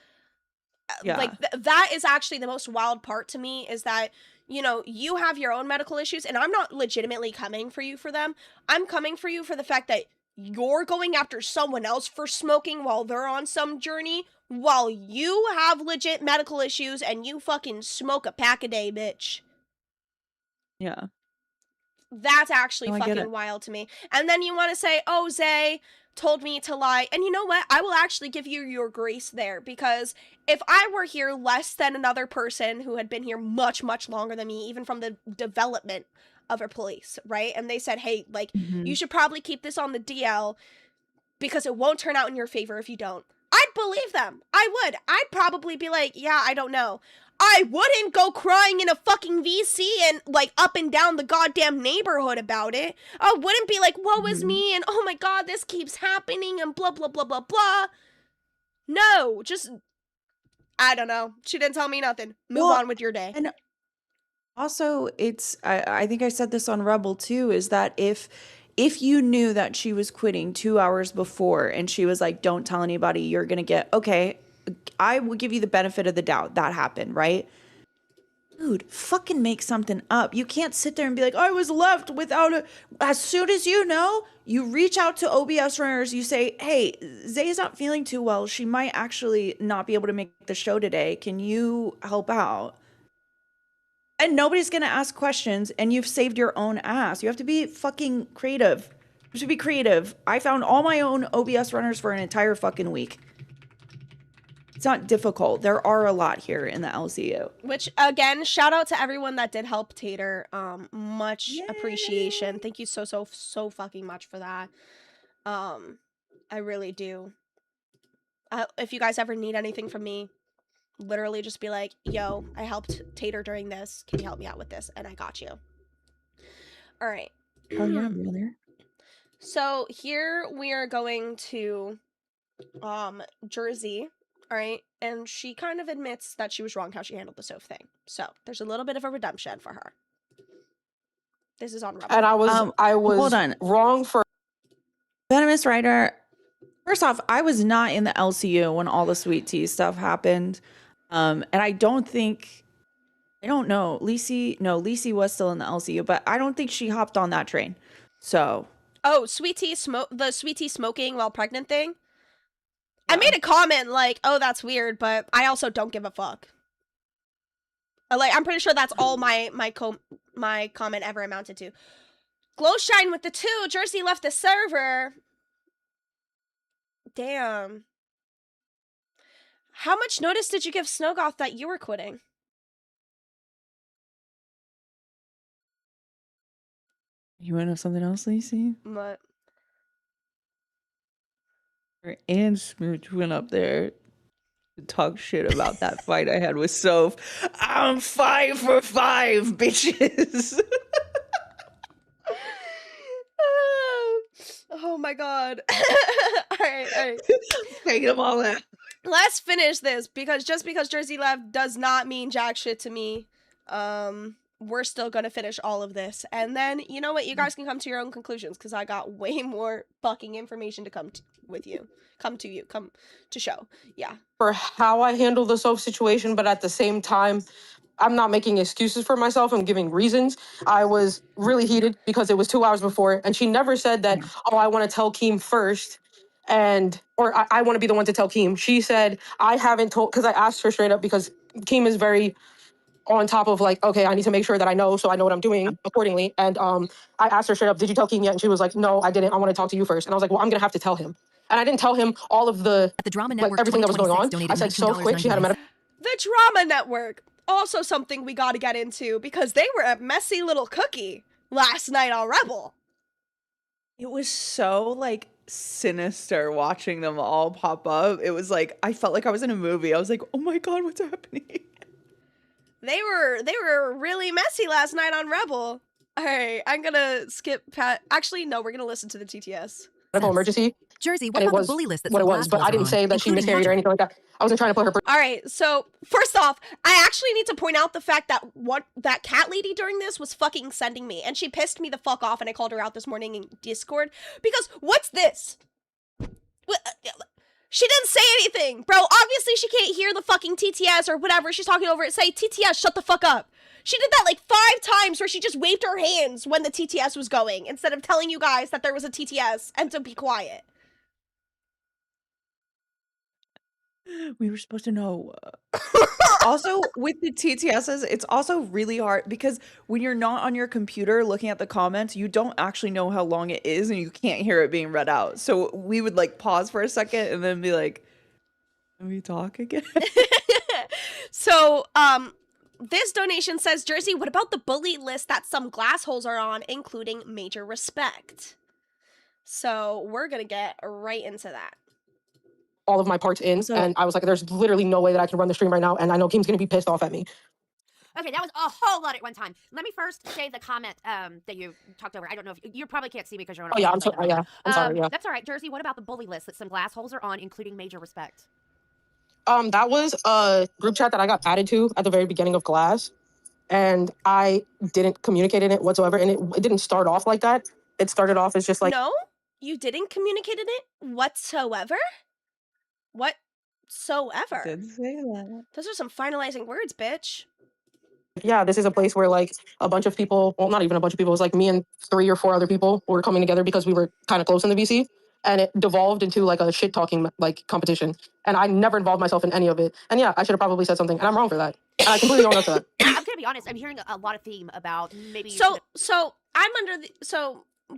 Yeah. Like that is actually the most wild part to me, is that, you know, you have your own medical issues, and I'm not legitimately coming for you for them. I'm coming for you for the fact that you're going after someone else for smoking while they're on some journey, while you have legit medical issues and you fucking smoke a pack a day, bitch. Yeah. That's actually No, I get fucking it. wild to me. And then you want to say, oh, Zay told me to lie. And you know what? I will actually give you your grace there, because if I were here less than another person who had been here much, much longer than me, even from the development of a police, right? And they said, hey, like, you should probably keep this on the DL because it won't turn out in your favor if you don't. I'd believe them. I would. I'd probably be like, yeah, I don't know. I wouldn't go crying in a fucking VC and like up and down the goddamn neighborhood about it. I wouldn't be like, woe is me, and oh my god, this keeps happening, and blah, blah, blah, blah, blah. No, just, I don't know. She didn't tell me nothing. Move on with your day. And Also, I think I said this on Rebel too, is that if you knew that she was quitting 2 hours before and she was like, don't tell anybody, you're gonna get, okay, I will give you the benefit of the doubt. That happened, right? Dude, fucking make something up. You can't sit there and be like, I was left without a. As soon as you know, you reach out to OBS runners. You say, hey, Zay's not feeling too well. She might actually not be able to make the show today. Can you help out? And nobody's going to ask questions, and you've saved your own ass. You have to be fucking creative. You should be creative. I found all my own OBS runners for an entire fucking week. It's not difficult. There are a lot here in the LCU. Which, again, shout out to everyone that did help Tater. Much appreciation. Thank you so fucking much for that. I really do. If you guys ever need anything from me, literally just be like, yo, I helped Tater during this. Can you help me out with this? And I got you. All right. Oh, yeah, brother. So here we are going to Jersey. All right, and she kind of admits that she was wrong how she handled the Soph thing. So there's a little bit of a redemption for her. This is on Rebel. And I was hold on. wrong for Venomous Rider. First off, I was not in the LCU when all the sweet tea stuff happened. And I don't know. Lacey was still in the LCU, but I don't think she hopped on that train. So. Oh, the sweet tea smoking while pregnant thing? I made a comment like, oh, that's weird, but I also don't give a fuck. Like, I'm pretty sure that's all my comment ever amounted to. Glowshine with the 2. Jersey left the server. Damn. How much notice did you give Snowgoth that you were quitting? You want to know something else, Lacey? What? And Smooch went up there to talk shit about that fight I had with Soph. I'm 5 for 5, bitches. Oh my god. all right. Taking them all out. Let's finish this, because just because Jersey left does not mean jack shit to me. We're still gonna finish all of this, and then you know what, you guys can come to your own conclusions, because I got way more fucking information to come to show. Yeah, for how I handle the Soph situation, but at the same time, I'm not making excuses for myself. I'm giving reasons. I was really heated because it was 2 hours before, and she never said that, oh, I want to tell Keem first, or I want to be the one to tell Keem. She said, I haven't told, because I asked her straight up, because Keem is very on top of like, okay, I need to make sure that I know, so I know what I'm doing accordingly. And I asked her straight up, did you tell Keem yet? And she was like, no, I didn't. I want to talk to you first. And I was like, well, I'm going to have to tell him. And I didn't tell him all of the Drama like everything that was going on. I said, so quick, she had a medical. the Drama Network, also something we got to get into, because they were a messy little cookie last night on Rebel. It was so like sinister watching them all pop up. It was like I felt like I was in a movie. I was like, oh my god, what's happening? They were really messy last night on Rebel. All right, I'm gonna skip Pat. Actually, no, we're gonna listen to the TTS. Medical emergency. Jersey, what And about was the bully list? what it was, but I didn't say that she miscarried or anything like that. I wasn't trying to put her. All right, so first off, I actually need to point out the fact that that cat lady during this was fucking sending me, and she pissed me the fuck off, and I called her out this morning in Discord, because what's this? She didn't say anything, bro. Obviously, she can't hear the fucking TTS or whatever she's talking over it. Say, TTS, shut the fuck up. She did that like 5 times where she just waved her hands when the TTS was going instead of telling you guys that there was a TTS and to be quiet. We were supposed to know. Also, with the TTSs, it's also really hard because when you're not on your computer looking at the comments, you don't actually know how long it is and you can't hear it being read out. So we would like pause for a second and then be like, can we talk again? So, this donation says, Jersey, what about the bully list that some glassholes are on, including Major Respect? So we're gonna get right into that. All of my parts in, and I was like, there's literally no way that I can run the stream right now, and I know Keem's gonna be pissed off at me. Okay, that was a whole lot at one time. Let me first say the comment that you talked over. I don't know if you probably can't see me because you're on. Oh yeah, I'm sorry. Yeah, I'm sorry. Yeah, that's all right. Jersey, what about the bully list that some glassholes are on, including Major Respect? That was a group chat that I got added to at the very beginning of class, and I didn't communicate it whatsoever. And it didn't start off like that. It started off as just like, No, you didn't communicate it whatsoever. Whatsoever. Did say that. Those are some finalizing words, bitch. yeah, this is a place where like a bunch of people, well, not even a bunch of people, it was like me and 3 or 4 other people were coming together because we were kind of close in the VC. And it devolved into like a shit talking like competition. And I never involved myself in any of it. And yeah, I should have probably said something. And I'm wrong for that. And I completely own up to that. I'm gonna be honest. I'm hearing a lot of theme about maybe. So I'm under the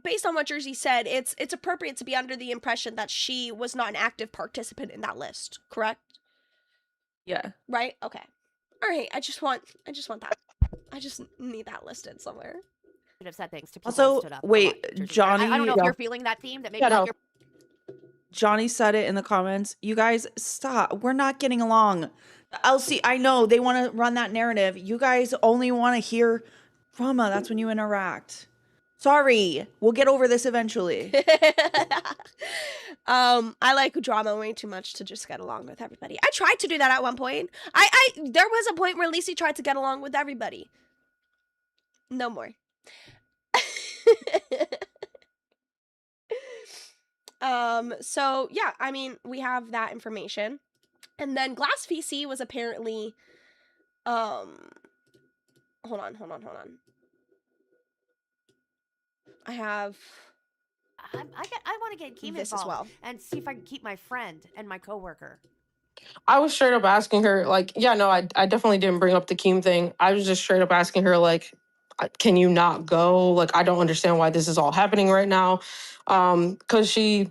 based on what Jersey said, it's appropriate to be under the impression that she was not an active participant in that list, correct? Yeah. Right? Okay. All right. I just want that. I just need that listed somewhere. Should have said things to people Also, who stood up. wait, Jersey. Johnny. I don't know if you're feeling that theme. That maybe Yeah, you're. Johnny said it in the comments. You guys, stop. We're not getting along. LC, I know they want to run that narrative. You guys only want to hear drama. That's when you interact. Sorry. We'll get over this eventually. I like drama way too much to just get along with everybody. I tried to do that at one point. There was a point where Lacey tried to get along with everybody. No more. So yeah, I mean, we have that information. And then Glass VC was apparently hold on. I want to get Keem this involved as well and see if I can keep my friend and my coworker. I was straight up asking her, like, yeah, no, I definitely didn't bring up the Keem thing. I was just straight up asking her, like, can you not go? Like, I don't understand why this is all happening right now. Because she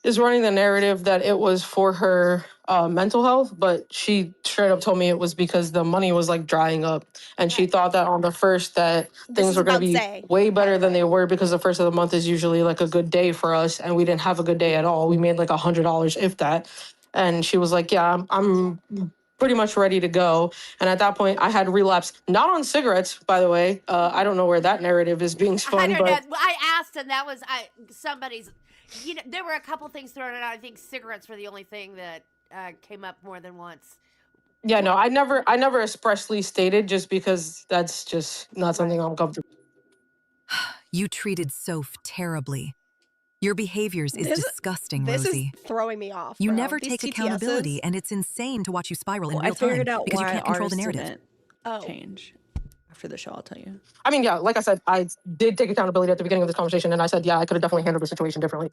is running the narrative that it was for her mental health, but she straight up told me it was because the money was like drying up. And she thought that on the first that things were going to be way better than they were because the first of the month is usually like a good day for us. And we didn't have a good day at all. We made like $100, if that. And she was like, yeah, I'm pretty much ready to go. And at that point, I had relapsed, not on cigarettes, by the way. I don't know where that narrative is being spun. I don't but know. I asked, and that was somebody's. You know, there were a couple things thrown out. I think cigarettes were the only thing that came up more than once. Yeah, no, I never expressly stated, just because that's just not something I'm comfortable. You treated Soph terribly. Your behaviors is disgusting, this Rosie. is throwing me off. You bro. never These take TTSs. accountability, and it's insane to watch you spiral in Well, real I figured time out because you why can't control ours the narrative. didn't change. After the show, I'll tell you. I mean, yeah, like I said, I did take accountability at the beginning of this conversation, and I said, yeah, I could have definitely handled the situation differently.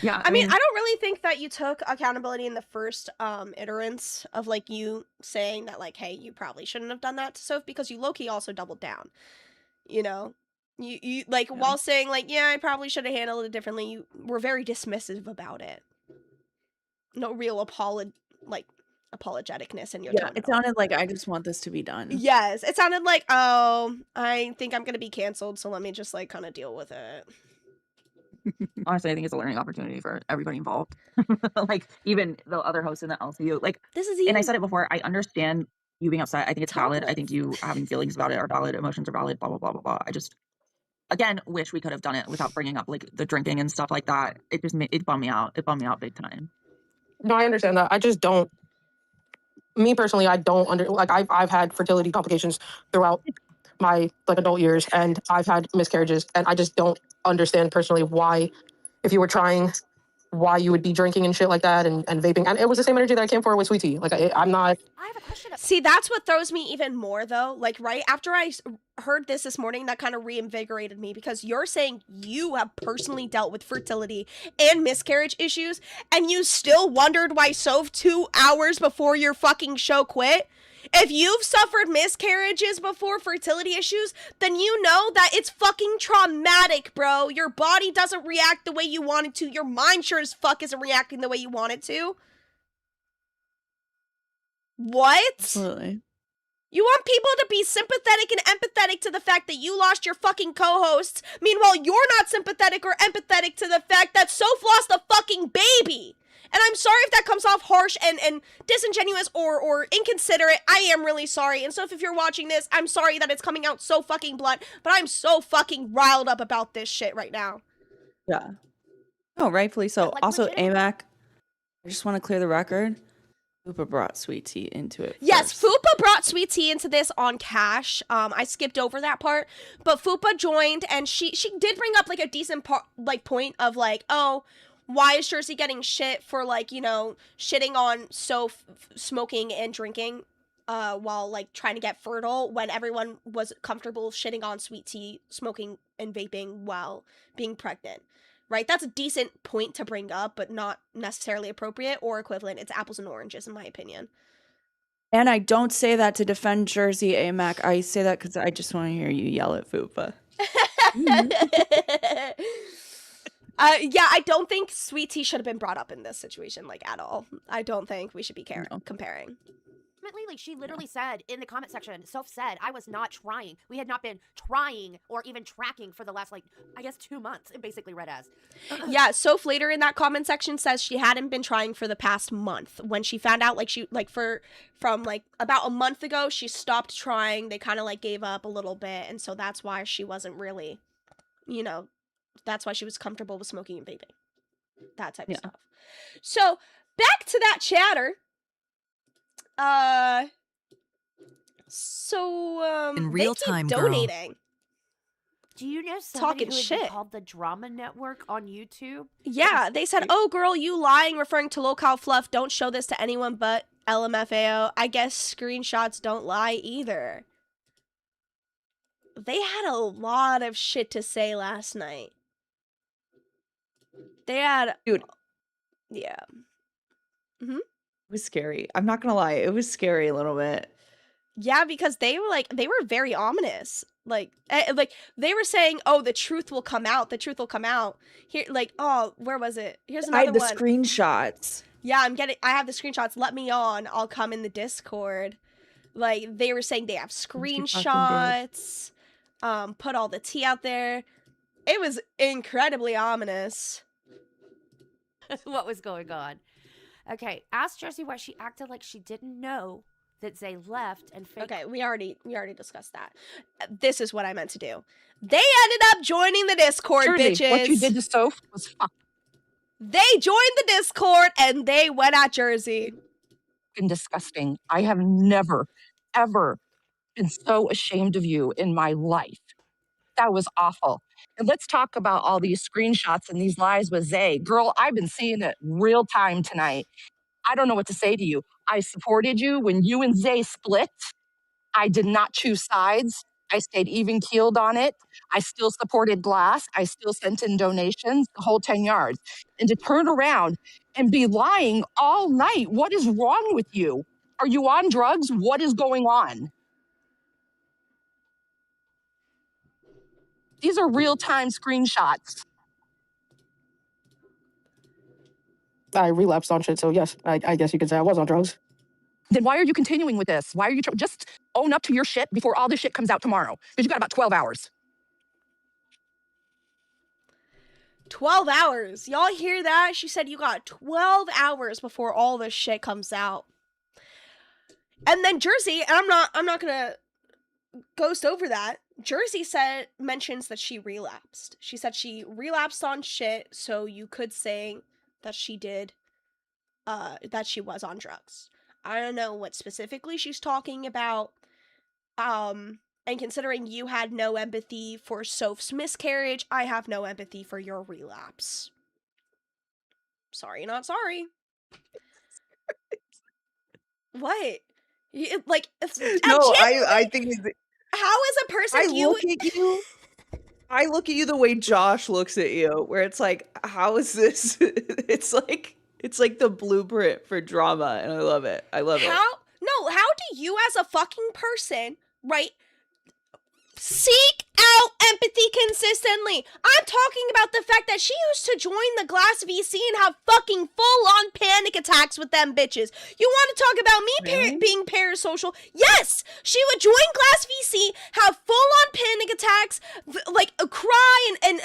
Yeah, I mean, I don't really think that you took accountability in the first iterance of like you saying that like, hey, you probably shouldn't have done that to Soph, because you low-key also doubled down. You know? You like while saying like, yeah, I probably should have handled it differently, you were very dismissive about it. No real apologeticness in your tone. It sounded like I just want this to be done. Yes, it sounded like, oh, I think I'm gonna be canceled, so let me just like kind of deal with it. Honestly, I think it's a learning opportunity for everybody involved. Like even the other hosts in the LCU. Like this is and I said it before, I understand you being upset. I think it's valid. I think you having feelings about it are valid. Emotions are valid, blah, blah, blah, blah, blah. I just, again, wish we could have done it without bringing up like the drinking and stuff like that. It just it bummed me out. It bummed me out big time. No, I understand that. I just don't. Me personally, I don't I've had fertility complications throughout my like adult years, and I've had miscarriages, and I just don't understand personally why, if you were trying, why you would be drinking and shit like that and vaping. And it was the same energy that I came for with Sweet Tea. Like I'm not. I have a question. See, that's what throws me even more though. Like right after I heard this morning, that kind of reinvigorated me, because you're saying you have personally dealt with fertility and miscarriage issues, and you still wondered why Soph 2 hours before your fucking show quit. If you've suffered miscarriages before, fertility issues, then you know that it's fucking traumatic, bro. Your body doesn't react the way you want it to. Your mind sure as fuck isn't reacting the way you want it to. What? Absolutely. You want people to be sympathetic and empathetic to the fact that you lost your fucking co-hosts. Meanwhile, you're not sympathetic or empathetic to the fact that Soph lost a fucking baby. And I'm sorry if that comes off harsh and disingenuous or inconsiderate. I am really sorry. And Soph, if you're watching this, I'm sorry that it's coming out so fucking blunt. But I'm so fucking riled up about this shit right now. Yeah. No, rightfully so. Like, also, legitimately. AMAC, I just want to clear the record. Fupa brought Sweet Tea into it. Yes, first. Fupa brought Sweet Tea into this on Cash. I skipped over that part, but Fupa joined, and she did bring up like a decent point of like, oh, why is Jersey getting shit for like, you know, shitting on Soph smoking and drinking while like trying to get fertile when everyone was comfortable shitting on Sweet Tea smoking and vaping while being pregnant. Right? That's a decent point to bring up, but not necessarily appropriate or equivalent. It's apples and oranges, in my opinion. And I don't say that to defend Jersey AMAC. I say that because I just want to hear you yell at Fupa. Yeah, I don't think Sweet Tea should have been brought up in this situation, like, at all. I don't think we should be comparing. Like, she literally said in the comment section, Soph said, I was not trying. We had not been trying or even tracking for the last, like, I guess 2 months, it basically read as. Yeah, Soph later in that comment section says she hadn't been trying for the past month. When she found out, like, from, like, about a month ago, she stopped trying. They kind of, like, gave up a little bit, and so that's why she wasn't really, you know, that's why she was comfortable with smoking and vaping. That type of stuff. So, back to that chatter. In real time, donating. girl. Do you know somebody Talking who would shit. be called the Drama Network on YouTube? Yeah, they said, oh, girl, you lying, referring to Lolcow fluff. Don't show this to anyone but LMFAO. I guess screenshots don't lie either. They had a lot of shit to say last night. They had... Dude. Yeah. It was scary. I'm not gonna lie. It was scary a little bit. Yeah, because they were very ominous. Like they were saying, "Oh, the truth will come out. The truth will come out." Here, like, oh, where was it? Here's another one. I had the screenshots. Yeah, I have the screenshots. Let me on. I'll come in the Discord. Like, they were saying they have screenshots. Put all the tea out there. It was incredibly ominous. What was going on? Okay, ask Jersey why she acted like she didn't know that Zay left and fake. Okay, we already discussed that. This is what I meant to do. They ended up joining the Discord, Jersey, bitches. what you did to Soph was fucking They joined the Discord and they went at Jersey. disgusting. I have never, ever been so ashamed of you in my life. That was awful. And let's talk about all these screenshots and these lies with Zay. Girl, I've been seeing it real time tonight. I don't know what to say to you. I supported you when you and Zay split. I did not choose sides. I stayed even keeled on it. I still supported Glass. I still sent in donations, the whole 10 yards. And to turn around and be lying all night, what is wrong with you? Are you on drugs? What is going on? These are real-time screenshots. I relapsed on shit, so yes, I guess you could say I was on drugs. Then why are you continuing with this? Why are you just own up to your shit before all this shit comes out tomorrow? Because you got about 12 hours. 12 hours. Y'all hear that? She said you got 12 hours before all this shit comes out. And then Jersey, and I'm not gonna ghost over that. Jersey mentions that she relapsed. She said she relapsed on shit, so you could say that she did, that she was on drugs. I don't know what specifically she's talking about. And considering you had no empathy for Soph's miscarriage, I have no empathy for your relapse. Sorry, not sorry. What? Like, No, I think how is a person I look at you the way Josh looks at you, where it's like, how is this? It's like the blueprint for drama, and I love it. I love it. How do you as a fucking person, right, seek out empathy consistently? I'm talking about the fact that she used to join the Glass VC and have fucking full-on panic attacks with them bitches. You want to talk about me being parasocial? Yes! She would join Glass VC, have full-on panic attacks, like cry and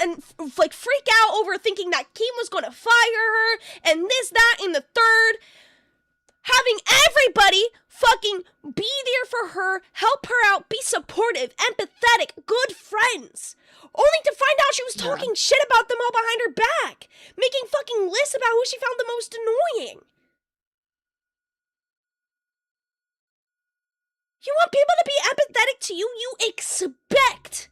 like freak out over thinking that Keem was going to fire her, and this, that, and the third. Having everybody fucking be there for her, help her out, be supportive, empathetic, good friends. Only to find out she was talking shit about them all behind her back. Making fucking lists about who she found the most annoying. You want people to be empathetic to you? You expect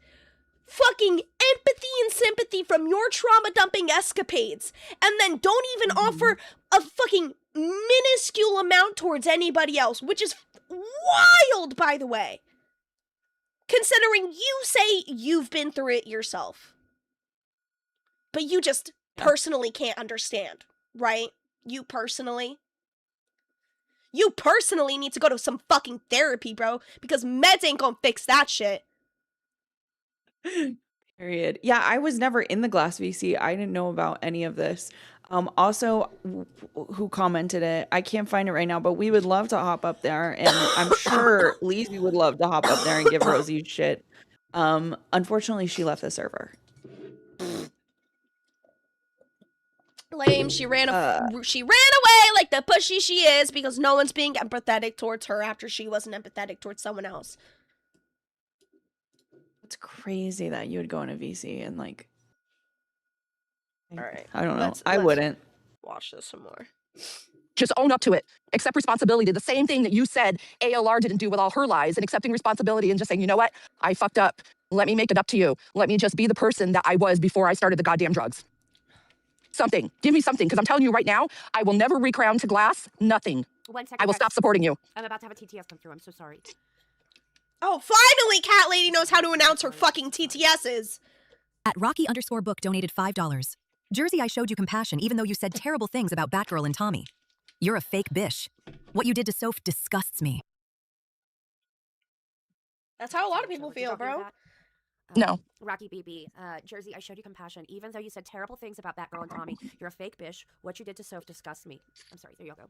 fucking empathy and sympathy from your trauma dumping escapades, and then don't even offer a fucking minuscule amount towards anybody else, which is wild, by the way. Considering you say you've been through it yourself. But you just personally can't understand, right? You personally need to go to some fucking therapy, bro, because meds ain't gonna fix that shit. Period. Yeah, I was never in the glass VC. I didn't know about any of this. Also, who commented it? I can't find it right now, but we would love to hop up there, and I'm sure Lizzie would love to hop up there and give Rosie shit. Unfortunately, she left the server. Lame. She ran away like the pussy she is because no one's being empathetic towards her after she wasn't empathetic towards someone else. It's crazy that you would go in a VC and like. All right. I don't know. I wouldn't. Watch this some more. Just own up to it. Accept responsibility. The same thing that you said ALR didn't do with all her lies, and accepting responsibility and just saying, you know what? I fucked up. Let me make it up to you. Let me just be the person that I was before I started the goddamn drugs. Something. Give me something, because I'm telling you right now, I will never recrown to glass. Nothing. 1 second. I will stop supporting you. I'm about to have a TTS come through. I'm so sorry. Oh, finally, Cat Lady knows how to announce her fucking TTSs. At Rocky_book donated $5. Jersey, I showed you compassion even though you said terrible things about Batgirl and Tommy. You're a fake bish. What you did to Soph disgusts me. That's how a lot of people feel, bro. No. Rocky BB, Jersey, I showed you compassion even though you said terrible things about Batgirl and Tommy. You're a fake bish. What you did to Soph disgusts me. I'm sorry. There you go.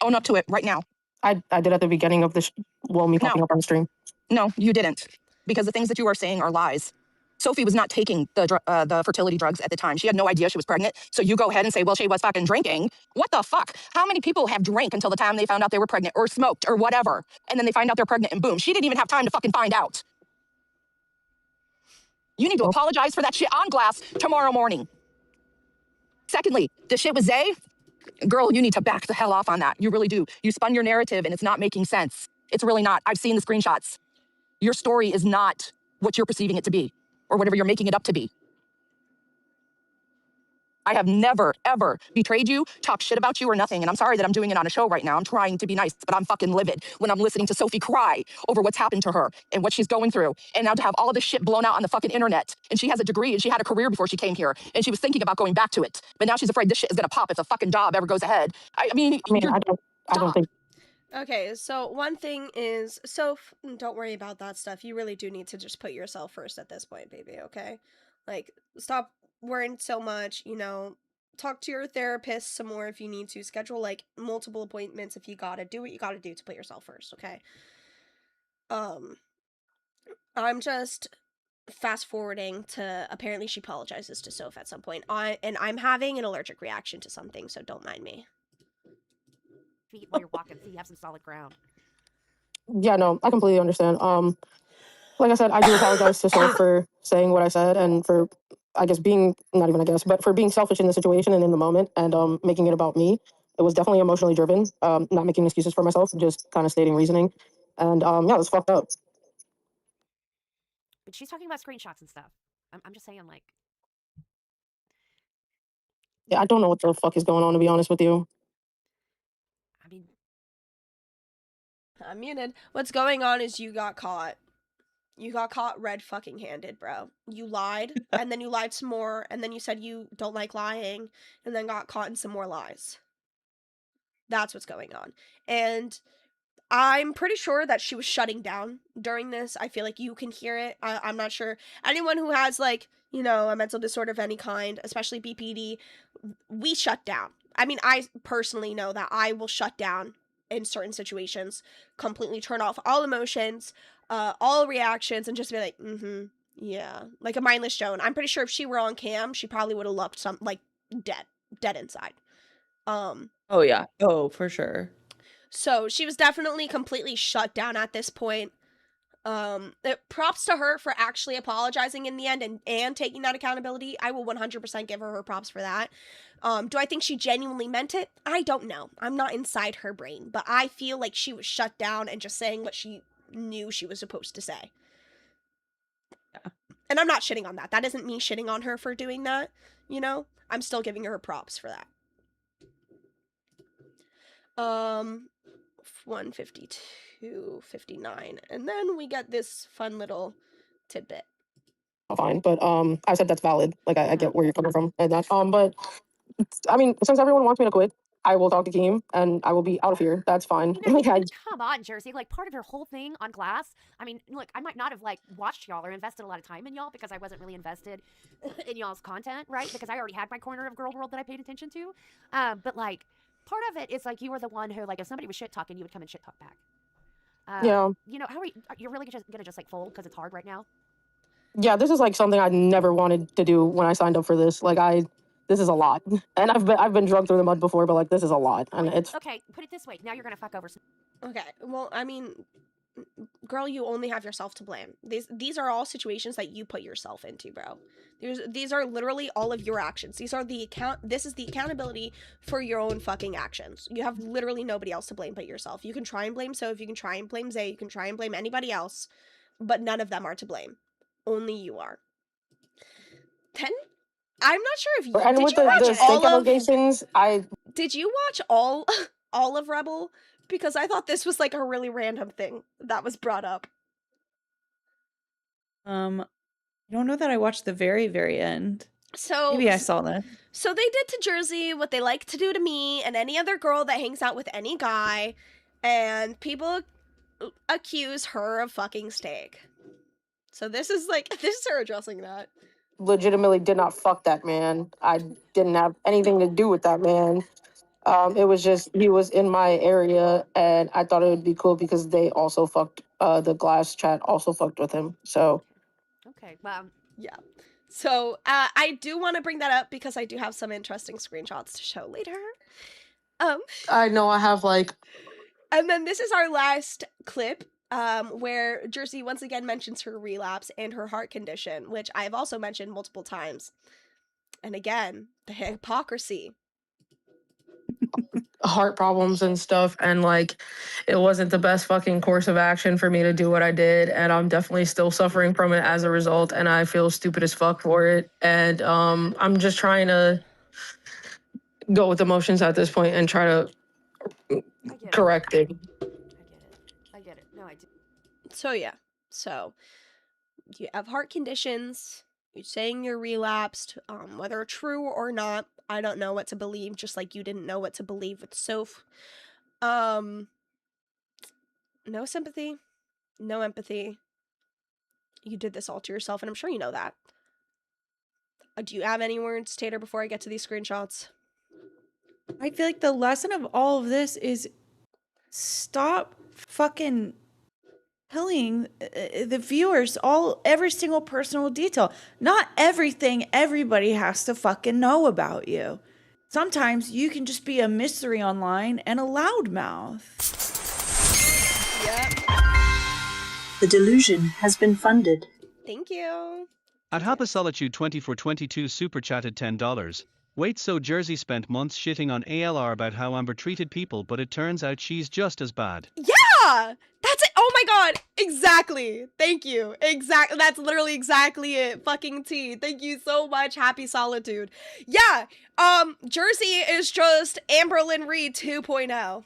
Own up to it right now. I did at the beginning of this, me popping up on the stream. No, you didn't. Because the things that you are saying are lies. Sophie was not taking the fertility drugs at the time. She had no idea she was pregnant. So you go ahead and say, well, she was fucking drinking. What the fuck? How many people have drank until the time they found out they were pregnant or smoked or whatever? And then they find out they're pregnant and boom. She didn't even have time to fucking find out. You need to apologize for that shit on glass tomorrow morning. Secondly, the shit with Zay, girl, you need to back the hell off on that. You really do. You spun your narrative and it's not making sense. It's really not. I've seen the screenshots. Your story is not what you're perceiving it to be or whatever you're making it up to be. I have never, ever betrayed you, talked shit about you or nothing. And I'm sorry that I'm doing it on a show right now. I'm trying to be nice, but I'm fucking livid when I'm listening to Sophie cry over what's happened to her and what she's going through. And now to have all of this shit blown out on the fucking internet. And she has a degree and she had a career before she came here. And she was thinking about going back to it. But now she's afraid this shit is going to pop if the fucking job ever goes ahead. I mean, I don't think. Okay, so one thing is, Soph, don't worry about that stuff. You really do need to just put yourself first at this point, baby, okay? Like, stop worrying so much, you know, talk to your therapist some more if you need to. Schedule, like, multiple appointments if you gotta. Do what you gotta do to put yourself first, okay? I'm just fast forwarding to, apparently she apologizes to Soph at some point. I'm having an allergic reaction to something, so don't mind me. Feet while you're walking so you have some solid ground. Yeah, no, I completely understand. Like I said, I do apologize to Soph for saying what I said and for, I guess, being, not even I guess, but for being selfish in the situation and in the moment and making it about me. It was definitely emotionally driven, not making excuses for myself, just kind of stating reasoning. And yeah, it was fucked up. But she's talking about screenshots and stuff. I'm just saying, like. Yeah, I don't know what the fuck is going on, to be honest with you. I mean. I'm muted. What's going on is you got caught. You got caught red fucking handed, bro. You lied, and then you lied some more, and then you said you don't like lying, and then got caught in some more lies. That's what's going on. And I'm pretty sure that she was shutting down during this. I feel like you can hear it. I'm not sure. Anyone who has, like, you know, a mental disorder of any kind, especially BPD, we shut down. I mean, I personally know that I will shut down in certain situations, completely turn off all emotions, all reactions, and just be like, yeah. Like a mindless Joan. I'm pretty sure if she were on cam, she probably would have looked like dead inside. Oh yeah. Oh, for sure. So she was definitely completely shut down at this point. Props to her for actually apologizing in the end and taking that accountability. I will 100% give her props for that. Do I think she genuinely meant it? I don't know. I'm not inside her brain, but I feel like she was shut down and just saying what she knew she was supposed to say. Yeah. And I'm not shitting on that. That isn't me shitting on her for doing that, you know? I'm still giving her props for that. 152.59, and then we get this fun little tidbit. Fine, but I said that's valid. Like I get where you're coming from and that. But I mean, since everyone wants me to quit, I will talk to Keem and I will be out of here. That's fine. Like, Come on, Jersey. Like, part of your whole thing on Glass. I mean, look, I might not have like watched y'all or invested a lot of time in y'all because I wasn't really invested in y'all's content, right? Because I already had my corner of girl world that I paid attention to. But like, part of it is like you were the one who, like, if somebody was shit talking, you would come and shit talk back. Yeah. You know, how are you're really gonna just like fold because it's hard right now? Yeah, this is like something I never wanted to do when I signed up for this. Like this is a lot, and I've been drugged through the mud before, but like this is a lot, and it's Okay, put it this way. Now you're gonna fuck over. Okay, well, I mean, girl, you only have yourself to blame. These are all situations that you put yourself into, bro. These are literally all of your actions. This is the accountability for your own fucking actions. You have literally nobody else to blame but yourself. You can try and blame Soph, you can try and blame Zay, you can try and blame anybody else, but none of them are to blame. Only you are. Then I'm not sure if you and did with you watch the all stink of allegations, Did you watch all of Rebel? Because I thought this was like a really random thing that was brought up. I don't know that I watched the very, very end. So maybe I saw that. So they did to Jersey what they like to do to me and any other girl that hangs out with any guy, and people accuse her of fucking steak. So this is her addressing that. legitimately did not fuck that man. I didn't have anything to do with that man. It was just he was in my area, and I thought it would be cool because they also fucked. The Glass chat also fucked with him. So Okay, well, yeah. So I do want to bring that up because I do have some interesting screenshots to show later. I know I have like. And then this is our last clip, where Jersey once again mentions her relapse and her heart condition, which I've also mentioned multiple times. And again, the hypocrisy. Heart problems and stuff, and like it wasn't the best fucking course of action for me to do what I did, and I'm definitely still suffering from it as a result, and I feel stupid as fuck for it, and I'm just trying to go with emotions at this point and try to correct it. I get it. No, I do. So yeah, so you have heart conditions, you're saying you're relapsed, whether true or not, I don't know what to believe, just like you didn't know what to believe with Soph. No sympathy, no empathy. You did this all to yourself, and I'm sure you know that. Do you have any words, Tater, before I get to these screenshots? I feel like the lesson of all of this is stop fucking telling the viewers every single personal detail. Not everything everybody has to fucking know about you. Sometimes you can just be a mystery online and a loudmouth. Yep. The delusion has been funded. Thank you. At Hapa Solitude 2422 super chatted $10. Wait, so Jersey spent months shitting on ALR about how Amber treated people, but it turns out she's just as bad. Yeah! That's it! Oh my god! Exactly! Thank you. Exactly. That's literally exactly it. Fucking T. Thank you so much, Happy Solitude. Yeah! Jersey is just Amberlyn Reed 2.0.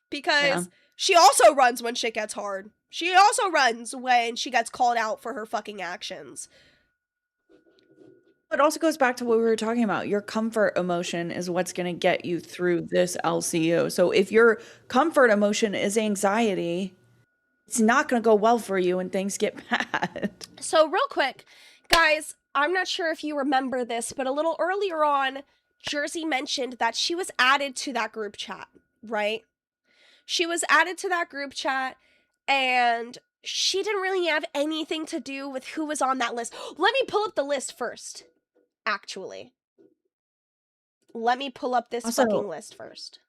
Because she also runs when shit gets hard. She also runs when she gets called out for her fucking actions. It also goes back to what we were talking about. Your comfort emotion is what's going to get you through this LCU. So if your comfort emotion is anxiety, it's not going to go well for you when things get bad. So real quick, guys, I'm not sure if you remember this, but a little earlier on, Jersey mentioned that she was added to that group chat, right? She was added to that group chat, and she didn't really have anything to do with who was on that list. Let me pull up the list first. Actually, let me pull up this fucking list first.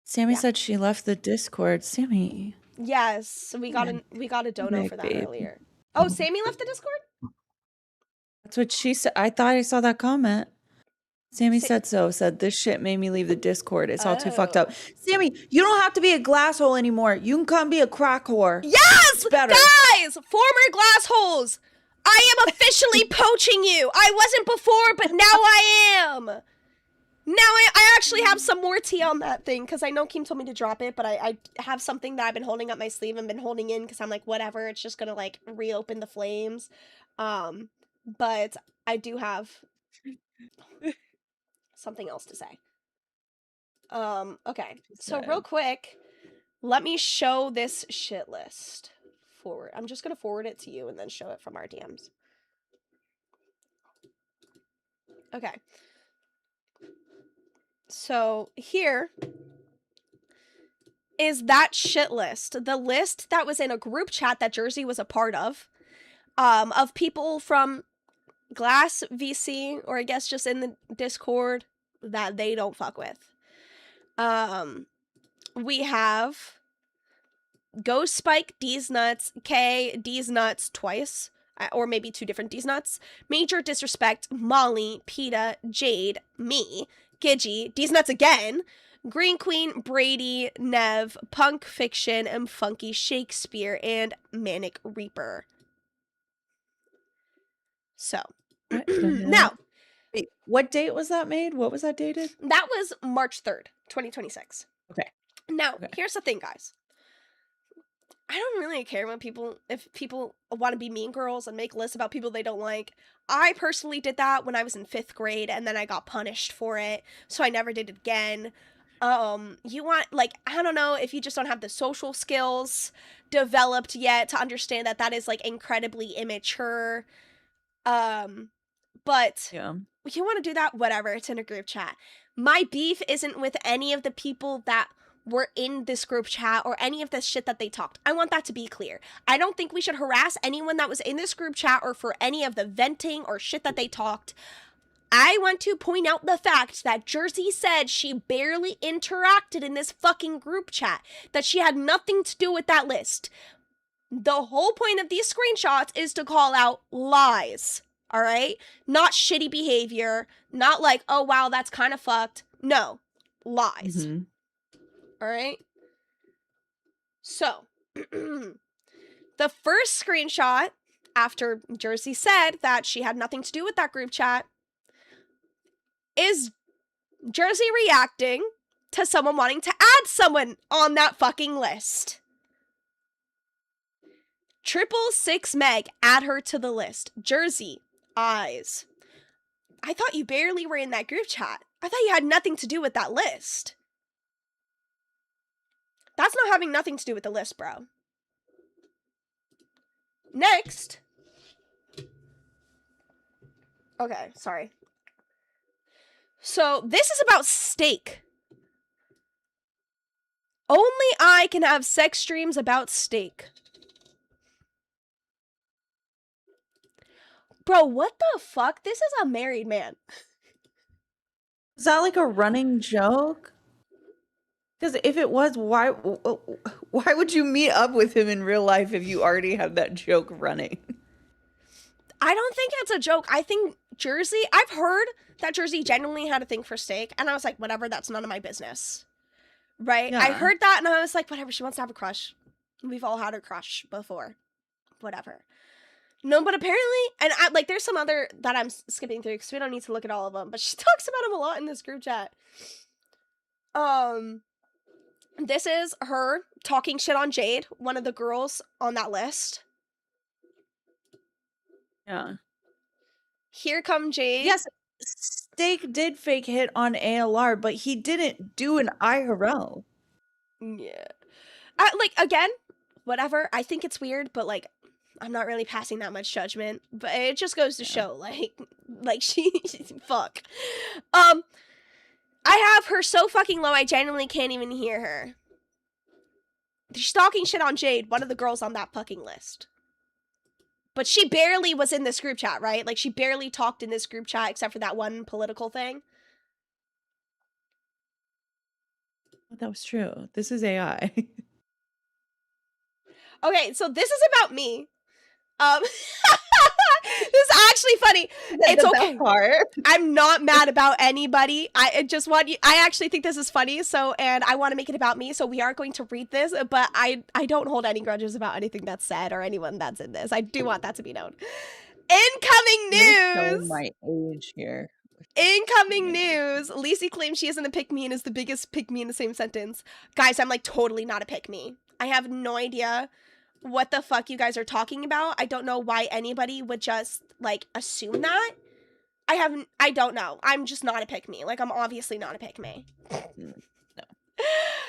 Sammy said she left the Discord. Sammy. Yes, we got a dono for that earlier. Oh, Sammy left the Discord? That's what she said. I thought I saw that comment. Sammy said so. Said this shit made me leave the Discord. It's all too fucked up. Sammy, you don't have to be a glass hole anymore. You can come be a crack whore. Yes! It's better. Guys! Former glass holes! I am officially poaching you! I wasn't before, but now I am! Now I actually have some more tea on that thing, because I know Keem told me to drop it, but I have something that I've been holding up my sleeve and been holding in, because I'm like, whatever, it's just gonna, like, reopen the flames. But I do have something else to say. Okay. So real quick, let me show this shit list forward. I'm just gonna forward it to you and then show it from our DMs. Okay. So here is that shit list. The list that was in a group chat that Jersey was a part of people from Glass VC, or I guess just in the Discord, that they don't fuck with. We have Ghost Spike, D's Nuts, K, D's Nuts twice, or maybe two different D's Nuts, Major Disrespect, Molly, Peta, Jade, me, Gidgy, D's Nuts again, Green Queen, Brady, Nev, Punk Fiction, and Funky Shakespeare, and Manic Reaper. So, now, wait, what date was that made? What was that dated? That was March 3rd, 2026. Okay. Now, here's the thing, guys. I don't really care if people want to be mean girls and make lists about people they don't like. I personally did that when I was in 5th grade, and then I got punished for it, so I never did it again. You want, like, I don't know if you just don't have the social skills developed yet to understand that that is, like, incredibly immature. But yeah, if you want to do that, whatever, it's in a group chat. My beef isn't with any of the people that were in this group chat or any of the shit that they talked. I want that to be clear. I don't think we should harass anyone that was in this group chat or for any of the venting or shit that they talked. I want to point out the fact that Jersey said she barely interacted in this fucking group chat, that she had nothing to do with that list. The whole point of these screenshots is to call out lies, all right? Not shitty behavior, not like, oh wow, that's kind of fucked. No, lies. Mm-hmm. All right? So, the first screenshot, after Jersey said that she had nothing to do with that group chat, is Jersey reacting to someone wanting to add someone on that fucking list. 666 Meg, add her to the list. Jersey, eyes. I thought you barely were in that group chat. I thought you had nothing to do with that list. That's not having nothing to do with the list, bro. Next. Okay, sorry. So, this is about steak. Only I can have sex dreams about steak. Bro, what the fuck? This is a married man. Is that like a running joke? Because if it was, why would you meet up with him in real life if you already have that joke running? I don't think it's a joke. I think Jersey, I've heard that Jersey genuinely had a thing for steak, and I was like, whatever, that's none of my business. Right? Yeah. I heard that, and I was like, whatever, she wants to have a crush. We've all had a crush before. Whatever. No, but apparently, and there's some other that I'm skipping through, because we don't need to look at all of them, but she talks about him a lot in this group chat. This is her talking shit on Jade, one of the girls on that list. Yeah. Here come Jade. Yes, Steak did fake hit on ALR, but he didn't do an IRL. Yeah. Again, whatever. I think it's weird, but, I'm not really passing that much judgment. But it just goes to show, she... fuck. I have her so fucking low, I genuinely can't even hear her. She's talking shit on Jade, one of the girls on that fucking list. But she barely was in this group chat, right? She barely talked in this group chat except for that one political thing. That was true. This is AI. Okay, so this is about me. This is actually funny. It's okay. I'm not mad about anybody. I just want you. I actually think this is funny. So, and I want to make it about me. So we are going to read this, but I don't hold any grudges about anything that's said or anyone that's in this. I do want that to be known. Incoming news. My age here. Incoming news. Lacey claims she isn't a pick-me and is the biggest pick-me in the same sentence. Guys, I'm like totally not a pick-me. I have no idea what the fuck you guys are talking about. I don't know why anybody would just like assume that. I don't know. I'm just not a pick-me. Like, I'm obviously not a pick-me. No.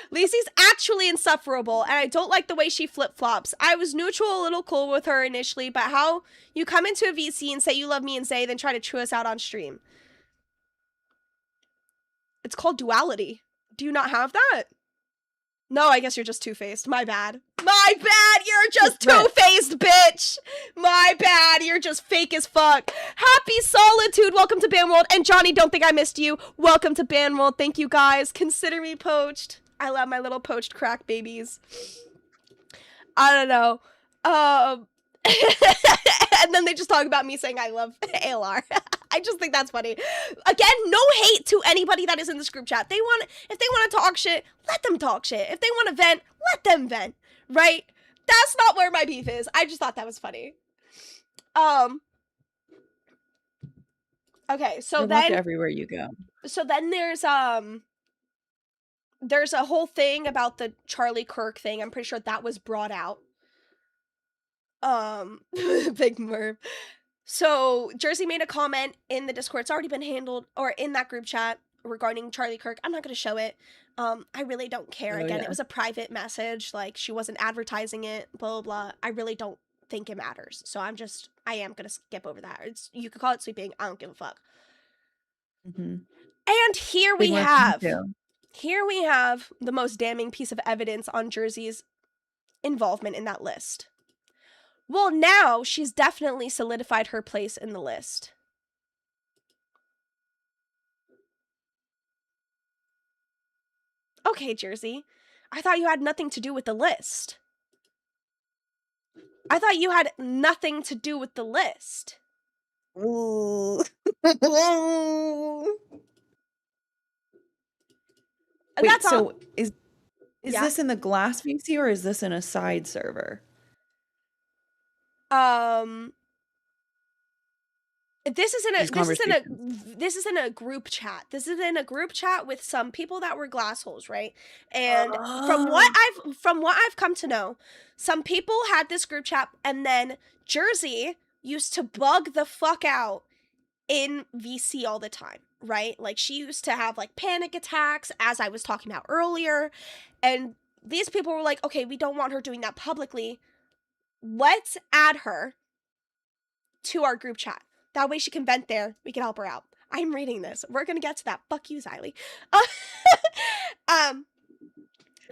Lacey's actually insufferable, and I don't like the way she flip-flops. I was neutral, a little cool with her initially, but how you come into a VC and say you love me and Zay, then try to chew us out on stream. It's called duality. Do you not have that? No, I guess you're just two-faced. My bad. My bad! You're just two-faced, bitch! My bad! You're just fake as fuck. Happy Solitude! Welcome to Bandworld. And Johnny, don't think I missed you. Welcome to Bandworld. Thank you, guys. Consider me poached. I love my little poached crack babies. I don't know. And then they just talk about me saying I love ALR. I just think that's funny. Again, no hate to anybody that is in this group chat. If they want to talk shit, let them talk shit. If they want to vent, let them vent. Right? That's not where my beef is. I just thought that was funny. Okay, so You're then welcome everywhere you go. So then there's a whole thing about the Charlie Kirk thing. I'm pretty sure that was brought out. Big Merv. So Jersey made a comment in the Discord. It's already been handled, or in that group chat regarding Charlie Kirk. I'm not going to show it. I really don't care. Oh, Again, yeah. it was a private message. Like, she wasn't advertising it, blah, blah, blah. I really don't think it matters. So I am going to skip over that. You could call it sweeping. I don't give a fuck. Mm-hmm. And here we Big Merv, have me too. Here we have the most damning piece of evidence on Jersey's involvement in that list. Well, now she's definitely solidified her place in the list. Okay, Jersey. I thought you had nothing to do with the list. I thought you had nothing to do with the list. Ooh. Wait, That's so all. is Yeah. this in the glass VC or is this in a side server? This is in These a group chat. This is in a group chat with some people that were glassholes, right? And from what I've come to know, some people had this group chat, and then Jersey used to bug the fuck out in VC all the time, right? Like, she used to have like panic attacks, as I was talking about earlier, and these people were like, okay, we don't want her doing that publicly. Let's add her to our group chat. That way she can vent there. We can help her out. I'm reading this. We're going to get to that. Fuck you, Xylee.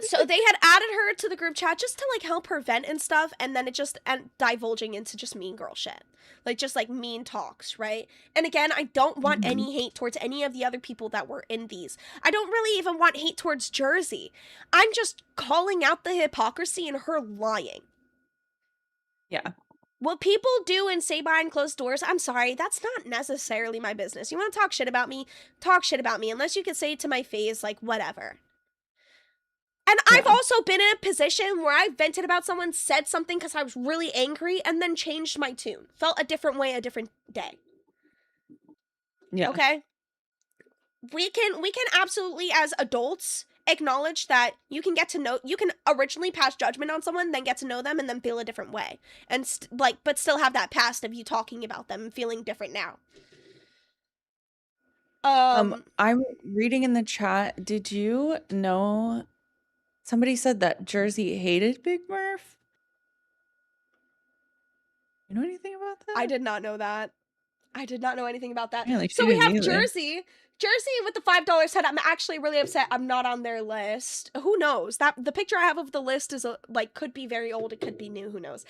So they had added her to the group chat just to like help her vent and stuff. And then it just divulging into just mean girl shit. Like, just like mean talks, right? And again, I don't want any hate towards any of the other people that were in these. I don't really even want hate towards Jersey. I'm just calling out the hypocrisy and her lying. Yeah. What people do and say behind closed doors, I'm sorry, that's not necessarily my business. You want to talk shit about me? Talk shit about me, unless you can say it to my face, like, whatever. And I've also been in a position where I vented about someone, said something because I was really angry, and then changed my tune. Felt a different way a different day. Yeah. Okay? We can absolutely, as adults, acknowledge that you can originally pass judgment on someone, then get to know them, and then feel a different way. And but still have that past of you talking about them and feeling different now. I'm reading in the chat. Did you know somebody said that Jersey hated Big Murph? You know anything about that? I did not know that. I did not know anything about that. Yeah, like, So she we didn't have either. Jersey with the $5 said, I'm actually really upset I'm not on their list. Who knows? That the picture I have of the list is could be very old, it could be new, who knows.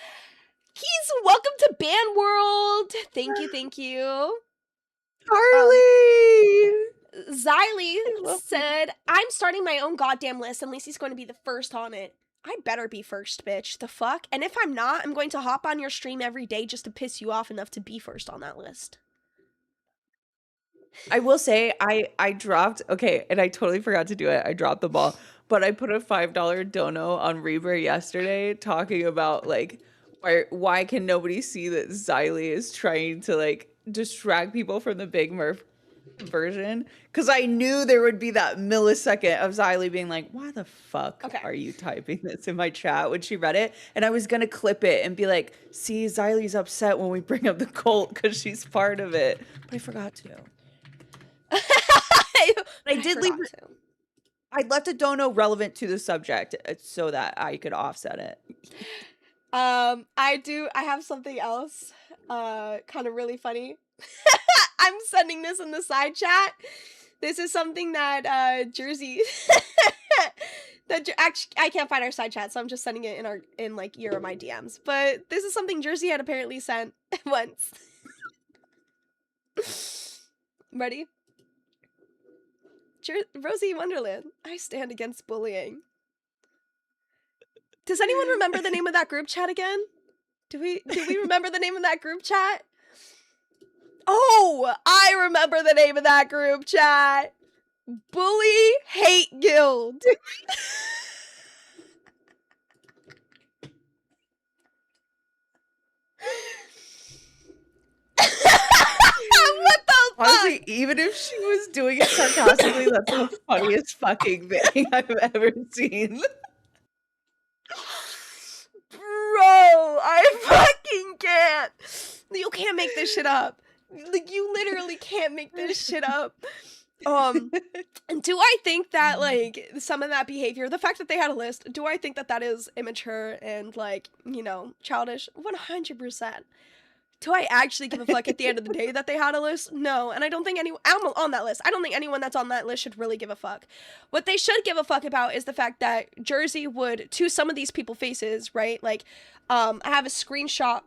He's welcome to Bandworld. Thank you. Harley! Xylee said, I'm starting my own goddamn list and Lacey's going to be the first on it. I better be first, bitch. The fuck? And if I'm not, I'm going to hop on your stream every day just to piss you off enough to be first on that list. I will say I dropped, okay, and I totally forgot to do it. I dropped the ball, but I put a $5 dono on Reaper yesterday talking about like why can nobody see that Xylee is trying to like distract people from the Big Murph version? Because I knew there would be that millisecond of Xylee being like, why the fuck are you typing this in my chat when she read it? And I was gonna clip it and be like, see, Xylee's upset when we bring up the cult because she's part of it. But I forgot to. I did leave. I left a dono relevant to the subject so that I could offset it. I have something else, kind of really funny. I'm sending this in the side chat. This is something that, Jersey, actually, I can't find our side chat, so I'm just sending it in like your my DMs. But this is something Jersey had apparently sent once. Ready? Rosie Wonderland, I stand against bullying. Does anyone remember the name of that group chat again? Do we remember the name of that group chat? Oh, I remember the name of that group chat. Bully Hate Guild. What the fuck? Honestly, even if she was doing it sarcastically, that's the funniest fucking thing I've ever seen. Bro, I fucking can't. You can't make this shit up. Like, you literally can't make this shit up. Do I think that, like, some of that behavior, the fact that they had a list, do I think that that is immature and, like, you know, childish? 100%. Do I actually give a fuck at the end of the day that they had a list? No, and I don't think anyone on that list. I don't think anyone that's on that list should really give a fuck. What they should give a fuck about is the fact that Jersey would, to some of these people faces, right? Like, I have a screenshot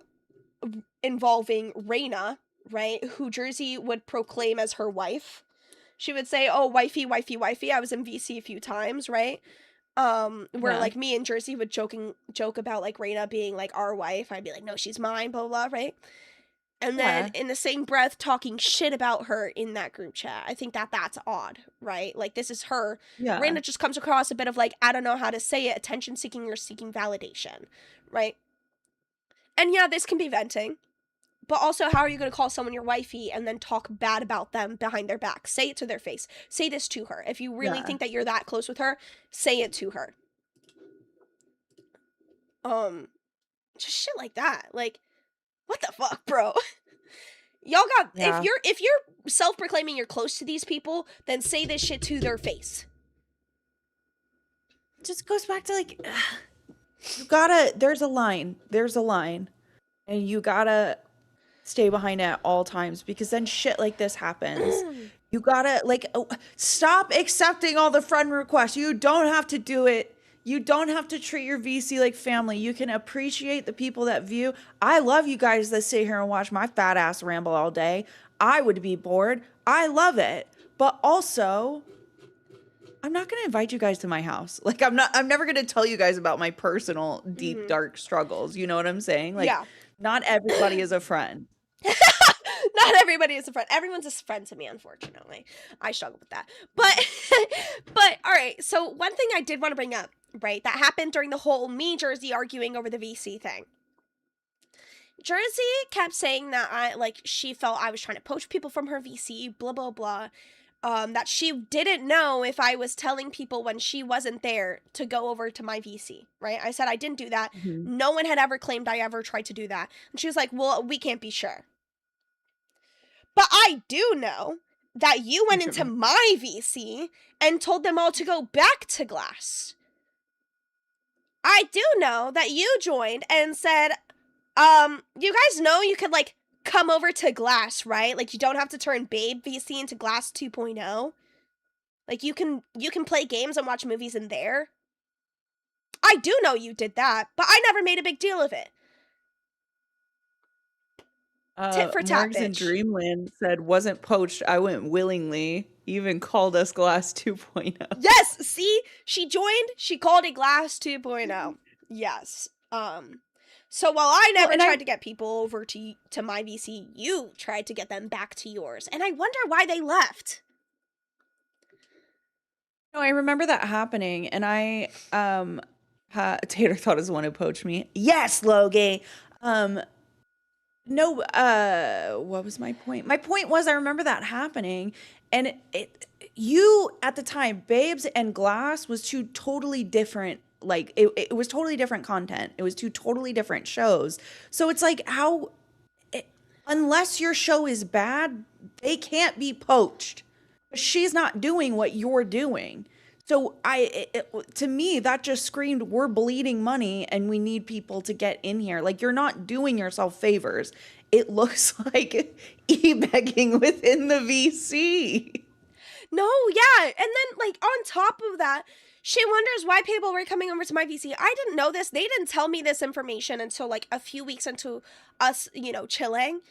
involving Reina, right? Who Jersey would proclaim as her wife. She would say, oh, wifey, wifey, wifey. I was in VC a few times, right? Where Yeah. like me and Jersey would joke about like Reina being like our wife. I'd be like, no, she's mine, blah, blah, blah, right? And then in the same breath talking shit about her in that group chat. I think that that's odd, right? Like, this is her. Yeah. Reina just comes across a bit of like, I don't know how to say it, attention seeking or seeking validation, right? And yeah, this can be venting. But also, how are you going to call someone your wifey and then talk bad about them behind their back? Say it to their face. Say this to her. If you really think that you're that close with her, say it to her. Just shit like that. Like, what the fuck, bro? Y'all got, Yeah. if you're self-proclaiming you're close to these people, then say this shit to their face. Just goes back to like, you gotta, there's a line, and you gotta stay behind it at all times, because then shit like this happens. You gotta, like, stop accepting all the friend requests. You don't have to do it. You don't have to treat your VC like family. You can appreciate the people that view. I love you guys that sit here and watch my fat ass ramble all day. I would be bored. I love it. But also, I'm not going to invite you guys to my house. Like, I'm never going to tell you guys about my personal, deep, dark struggles. You know what I'm saying? Like, not everybody is a friend. Not everybody is a friend. Everyone's a friend to me, unfortunately. I struggle with that. But all right. So one thing I did want to bring up, right, that happened during the whole me Jersey arguing over the VC thing. Jersey kept saying that she felt I was trying to poach people from her VC, blah, blah, blah. That she didn't know if I was telling people when she wasn't there to go over to my VC, right? I said I didn't do that. Mm-hmm. No one had ever claimed I ever tried to do that. And she was like, well, we can't be sure. But I do know that you went into my VC and told them all to go back to Glass. I do know that you joined and said, you guys know you could, like, come over to Glass, right? Like, you don't have to turn Babe VC into Glass 2.0. Like, you can play games and watch movies in there. I do know you did that, but I never made a big deal of it. Tit for tat, Morgs in bitch. Dreamland said, wasn't poached. I went willingly. Even called us Glass 2.0. Yes, see? She joined, she called it Glass 2.0. Yes. So while I never tried to get people over to my VC, you tried to get them back to yours. And I wonder why they left. No, I remember that happening, and I Tater thought it was the one who poached me. Yes, Logie. No, what was my point? My point was I remember that happening, and you at the time, Babes and Glass was two totally different. Like it was totally different content. It was two totally different shows. So it's like unless your show is bad, they can't be poached. She's not doing what you're doing. So to me, that just screamed, we're bleeding money and we need people to get in here. Like, you're not doing yourself favors. It looks like e-begging within the VC. No, yeah. And then, like, on top of that, she wonders why people were coming over to my VC. I didn't know this. They didn't tell me this information until, like, a few weeks into us, chilling.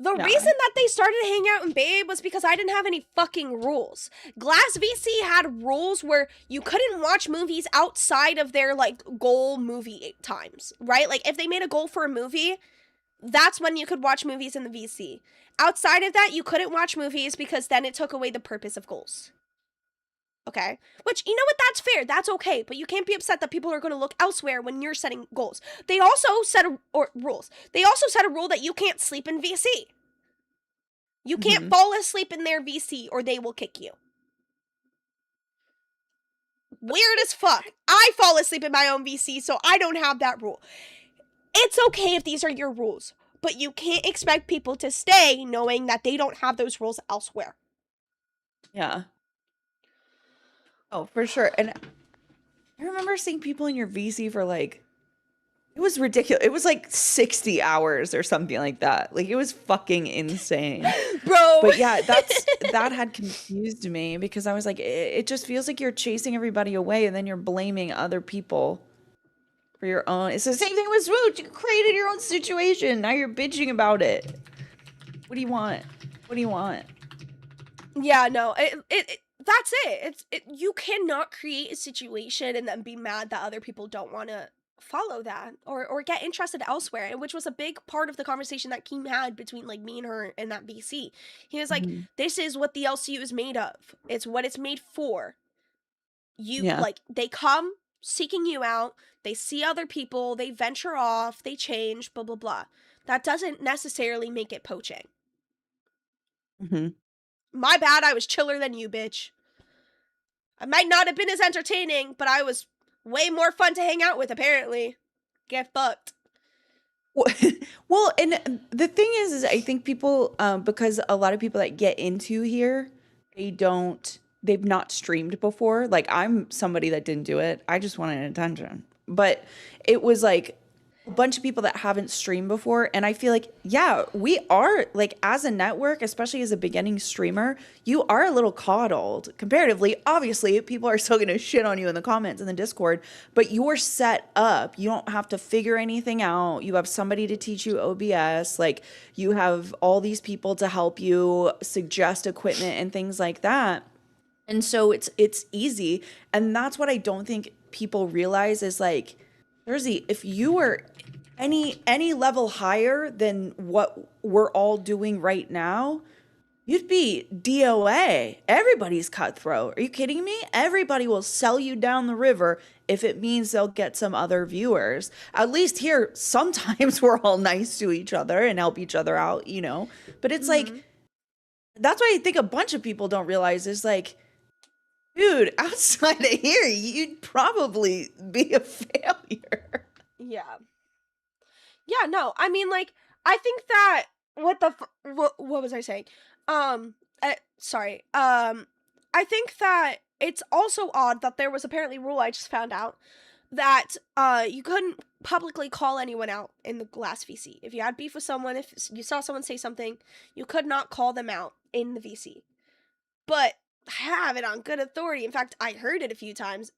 The reason that they started to hang out in Babe was because I didn't have any fucking rules. Glass VC had rules where you couldn't watch movies outside of their, like, goal movie times, right? Like, if they made a goal for a movie, that's when you could watch movies in the VC. Outside of that, you couldn't watch movies because then it took away the purpose of goals. Okay? Which, you know what, that's fair, that's okay, but you can't be upset that people are going to look elsewhere when you're setting goals. They also set rules. They also set a rule that you can't sleep in VC. You can't fall asleep in their VC or they will kick you. Weird as fuck. I fall asleep in my own VC, so I don't have that rule. It's okay if these are your rules, but you can't expect people to stay knowing that they don't have those rules elsewhere. Yeah. Oh, for sure. And I remember seeing people in your VC for like, it was ridiculous. It was like 60 hours or something like that. Like, it was fucking insane. Bro. But yeah, that had confused me because I was like, it just feels like you're chasing everybody away and then you're blaming other people for your own. It's the same thing with Swoot. You created your own situation. Now you're bitching about it. What do you want? What do you want? Yeah, no, that's it. You cannot create a situation and then be mad that other people don't want to follow that or get interested elsewhere, which was a big part of the conversation that Keem had between like me and her in that VC. He was like, this is what the LCU is made of. It's what it's made for. Like, they come seeking you out, they see other people, they venture off, they change, blah, blah, blah. That doesn't necessarily make it poaching. My bad, I was chiller than you, bitch. I might not have been as entertaining, but I was way more fun to hang out with, apparently. Get fucked. Well, and the thing is I think people, because a lot of people that get into here, they've not streamed before. Like, I'm somebody that didn't do it. I just wanted attention. But it was like a bunch of people that haven't streamed before. And I feel like, yeah, we are, like, as a network, especially as a beginning streamer, you are a little coddled comparatively. Obviously, people are still going to shit on you in the comments in the Discord, but you're set up. You don't have to figure anything out. You have somebody to teach you OBS. Like, you have all these people to help you suggest equipment and things like that. And so it's easy. And that's what I don't think people realize is, like, Jersey, if you were any level higher than what we're all doing right now, you'd be DOA. Everybody's cutthroat. Are you kidding me? Everybody will sell you down the river if it means they'll get some other viewers. At least here, sometimes we're all nice to each other and help each other out, But it's like, that's what I think a bunch of people don't realize is, like, dude, outside of here, you'd probably be a failure. Yeah. Yeah, no, I mean, like, I think that, what was I saying? Sorry. I think that it's also odd that there was apparently a rule I just found out that, you couldn't publicly call anyone out in the Glass VC. If you had beef with someone, if you saw someone say something, you could not call them out in the VC. But I have it on good authority. In fact, I heard it a few times.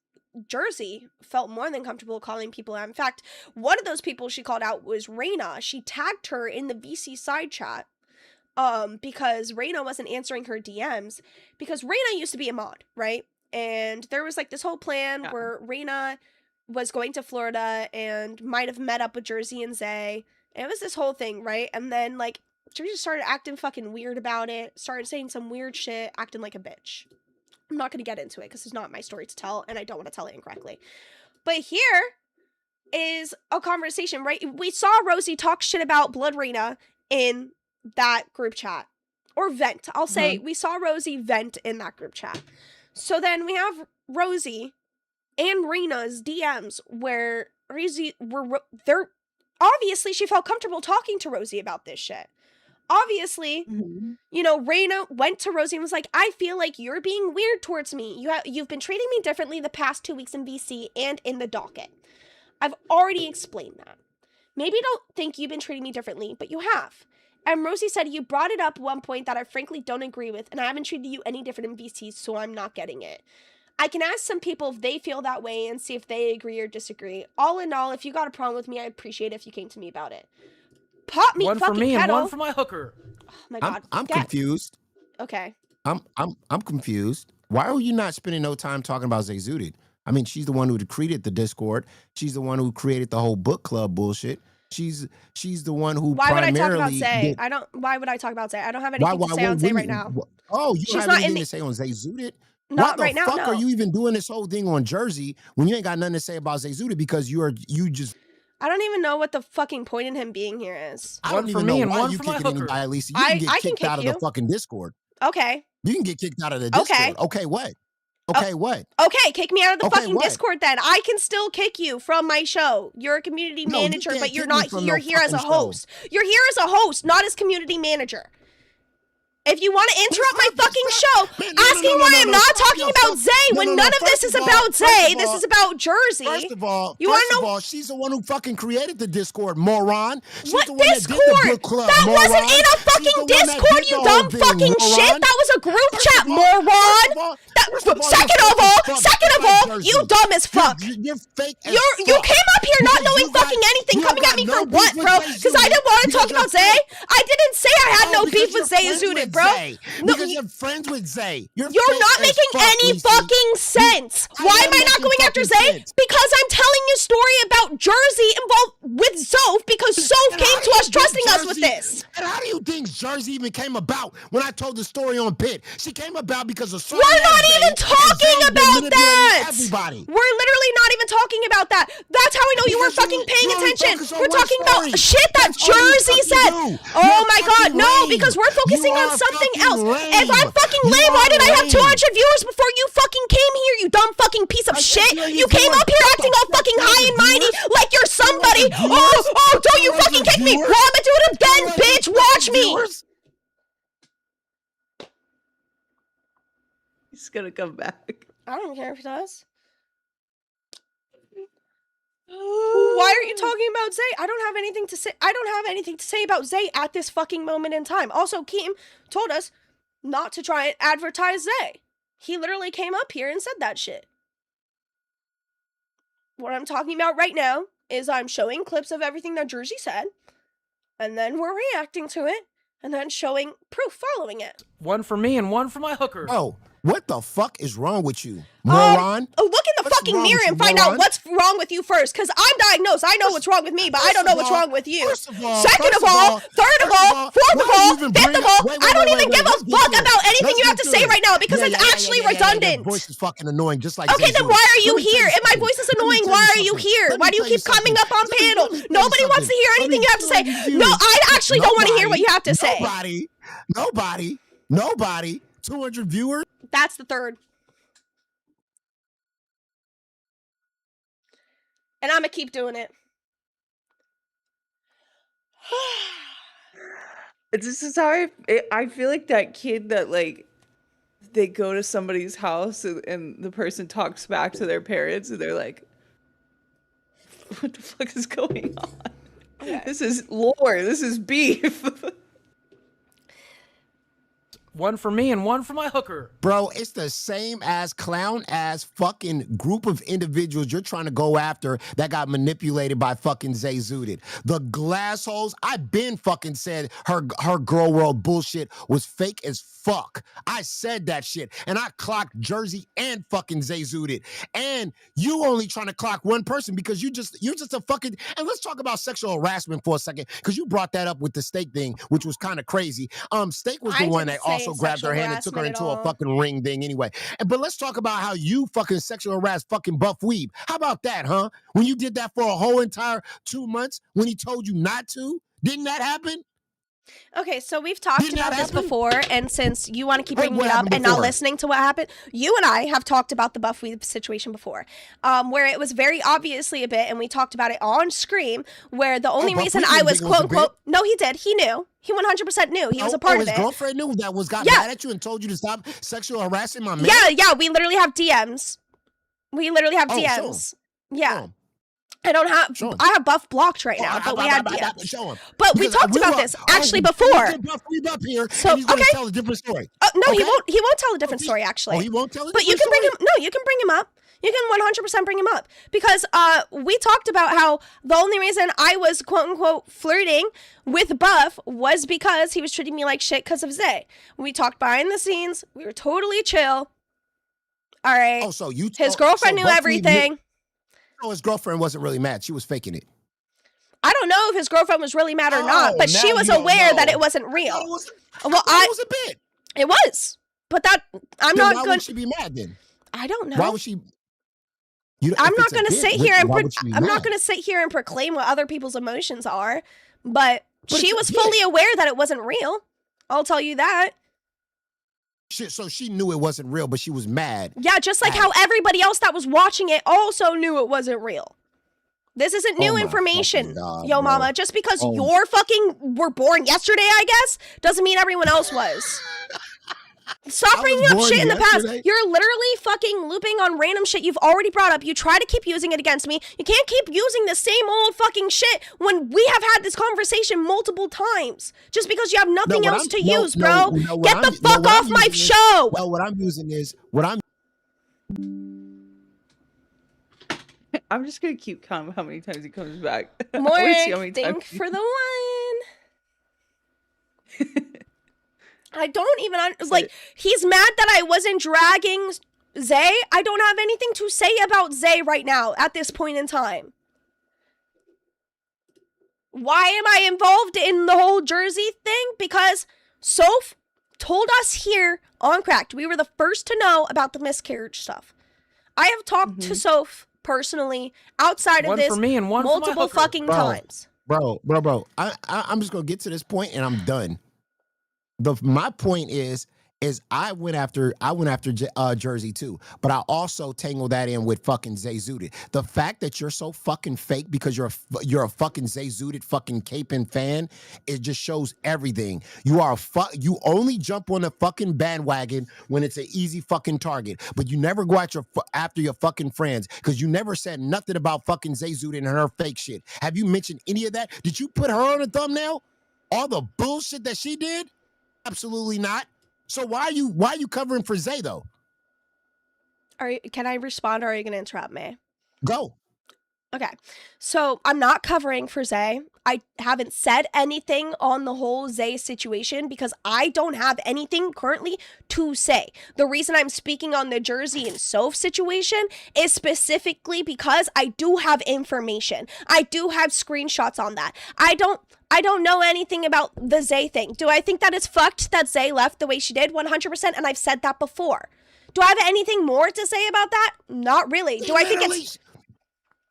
Jersey felt more than comfortable calling people out. In fact, one of those people she called out was Raina. She tagged her in the VC side chat because Raina wasn't answering her DMs because Raina used to be a mod, right? And there was like this whole plan where Raina was going to Florida and might have met up with Jersey and Zay. And it was this whole thing, right? And then like Jersey started acting fucking weird about it, started saying some weird shit, acting like a bitch. I'm not going to get into it because it's not my story to tell and I don't want to tell it incorrectly. But here is a conversation, right? We saw Rosie talk shit about Blood Raina in that group chat. Or vent. I'll say we saw Rosie vent in that group chat. So then we have Rosie and Raina's DMs where they're obviously she felt comfortable talking to Rosie about this shit. Obviously, you know, Raina went to Rosie and was like, I feel like you're being weird towards me. You've been treating me differently the past 2 weeks in VC and in the docket. I've already explained that. Maybe you don't think you've been treating me differently, but you have. And Rosie said, you brought it up at one point that I frankly don't agree with, and I haven't treated you any different in VC, so I'm not getting it. I can ask some people if they feel that way and see if they agree or disagree. All in all, if you got a problem with me, I'd appreciate it if you came to me about it. Pop me, one fucking for me kettle. and one for my hooker. Oh my god. I'm confused. Okay. I'm confused. Why are you not spending no time talking about Zay Zooted? I mean, she's the one who created the Discord. She's the one who created the whole book club bullshit. She's the one who Why would I talk about primarily Zay? Why would I talk about Zay? I don't have anything to say on Zay right now. Oh, you She's have not anything in to say on Zay Zooted? Not Why right the now, fuck no. are you even doing this whole thing on Jersey when you ain't got nothing to say about Zay Zooted because you just I don't even know what the fucking point in him being here is. I don't even know why you kicking anybody, Lisa. You can get kicked out of the fucking Discord. Okay. You can get kicked out of the Discord. Okay, what? Okay, what? Okay, kick me out of the fucking what? Discord then. I can still kick you from my show. You're a community No, you manager, can't but you're kick me not from you're no here as a fucking show. host. You're here as a host, not as community manager. If you want to interrupt my fucking show, asking why I'm not talking about Zay when none of this is about Zay, this is about Jersey. First of all, you want to know? She's the one who fucking created the Discord, moron. She's What the one Discord? That did the book club, That moron. wasn't in a fucking Discord, you dumb fucking shit. That was a group chat, moron. Second of all, you dumb as fuck. You're fake. You came up here not knowing fucking anything, coming at me for what, bro? Because I didn't want to talk about Zay. I didn't say I had no beef with Zay Zooted, bro. No, because you're friends with Zay. You're not making any fucking sense. Why am I not going after Zay? Because I'm telling you a story about Jersey involved with Soph because Soph came to us trusting us with this. And how do you think Jersey even came about when I told the story on Pit? She came about because of We're not even talking about that. Everybody. We're literally not even talking about that. That's how I know you weren't fucking paying attention. We're talking about shit that Jersey said. Oh my god, no, because we're focusing on something else. If I'm fucking lame, why did I have 200 viewers before you fucking came here, you dumb fucking piece of shit? You came up here acting all fucking high and mighty like you're somebody. Oh, don't you fucking kick me. Well, I'ma do it again, bitch. Watch me. He's gonna come back. I don't care if he does. Why are you talking about Zay? I don't have anything to say. I don't have anything to say about Zay at this fucking moment in time. Also, Keem told us not to try and advertise Zay. He literally came up here and said that shit. What I'm talking about right now is I'm showing clips of everything that Jersey said, and then we're reacting to it, and then showing proof following it. One for me and one for my hooker. Oh, what the fuck is wrong with you, moron? Look in the fucking mirror and find out what's wrong with you first, because I'm diagnosed. I know what's wrong with me, but I don't know what's wrong with you. Second of all, third of all, fourth of all, fifth of all, I don't even give a fuck about anything you have to say right now because it's actually redundant. Your voice is fucking annoying, just like Okay, then why are you here? If my voice is annoying, why are you here? Why do you keep coming up on panel? Nobody wants to hear anything you have to say. No, I actually don't want to hear what you have to say. Nobody. 200 viewers? That's the third. And I'm gonna keep doing it. This is how I feel like that kid that like they go to somebody's house and the person talks back to their parents and they're like, what the fuck is going on? Okay. This is lore. This is beef. One for me and one for my hooker. Bro, it's the same as clown ass fucking group of individuals you're trying to go after that got manipulated by fucking Zay Zooted. The glassholes, I been fucking said her girl world bullshit was fake as fuck. I said that shit. And I clocked Jersey and fucking Zay Zooted. And you only trying to clock one person because you're just a fucking, and let's talk about sexual harassment for a second, because you brought that up with the Steak thing, which was kind of crazy. Steak was the one that also grabbed her hand and took her into a fucking ring thing anyway. But let's talk about how you fucking sexual harassed fucking Buff Weeb. How about that, huh? When you did that for a whole entire 2 months when he told you not to? Didn't that happen? Okay, so we've talked about this before, and since you want to keep bringing it up and not listening to what happened, you and I have talked about the Buff Weeb situation before, where it was very obviously a bit, and we talked about it on Scream, where the only reason I was quote-unquote, no, he did, he knew. He 100% knew. He was a part of it. His girlfriend knew that got mad at you and told you to stop sexual harassing my man? Yeah, we literally have DMs. We literally have DMs. Yeah. I don't have. I have Buff blocked right now, but we had DMs. Show him. But we talked about this actually before. Buff Weeb up here, so and he's going to tell a different story. No, he won't. He won't tell a different story. Actually, he won't tell a But you can bring him. No, you can bring him up. You can 100% bring him up because we talked about how the only reason I was quote unquote flirting with Buff was because he was treating me like shit because of Zay. We talked behind the scenes. We were totally chill. All right. Oh, so his girlfriend knew everything. No, his girlfriend wasn't really mad. She was faking it. I don't know if his girlfriend was really mad or not, but she was aware that it wasn't real. It was a bit. It was, but that I'm not going. Why would she be mad then? I don't know. Why would she? I'm not going to sit here and I'm not going to sit here and proclaim what other people's emotions are, but she was fully aware that it wasn't real. I'll tell you that. So she knew it wasn't real, but she was mad. Yeah, just like how everybody else that was watching it also knew it wasn't real. This isn't new information, yo mama. Just because you're fucking were born yesterday, I guess, doesn't mean everyone else was. Stop bringing up shit in the past. You're literally fucking looping on random shit you've already brought up. You try to keep using it against me. You can't keep using the same old fucking shit when we have had this conversation multiple times. Just because you have nothing else to use, bro. Get the fuck off my show. Well, what I'm using is I'm just gonna keep counting how many times he comes back. More think for the one. I don't even like. He's mad that I wasn't dragging Zay. I don't have anything to say about Zay right now at this point in time. Why am I involved in the whole Jersey thing? Because Soph told us here on Cracked. We were the first to know about the miscarriage stuff. I have talked to Soph personally outside of this multiple fucking times. Bro. I'm just gonna get to this point and I'm done. My point is I went after Jersey too, but I also tangled that in with fucking Zay Zooted. The fact that you're so fucking fake because you're a fucking Zay Zooted fucking caping fan, it just shows everything. You only jump on the fucking bandwagon when it's an easy fucking target, but you never go after your fucking friends because you never said nothing about fucking Zay Zooted and her fake shit. Have you mentioned any of that? Did you put her on a thumbnail? All the bullshit that she did? Absolutely not. So why are you covering for Zay though? Can I respond or are you going to interrupt me? Go. Okay. So I'm not covering for Zay. I haven't said anything on the whole Zay situation because I don't have anything currently to say. The reason I'm speaking on the Jersey and Soph situation is specifically because I do have information. I do have screenshots on that. I don't know anything about the Zay thing. Do I think that it's fucked that Zay left the way she did? 100%, and I've said that before. Do I have anything more to say about that? Not really. Do I think it's...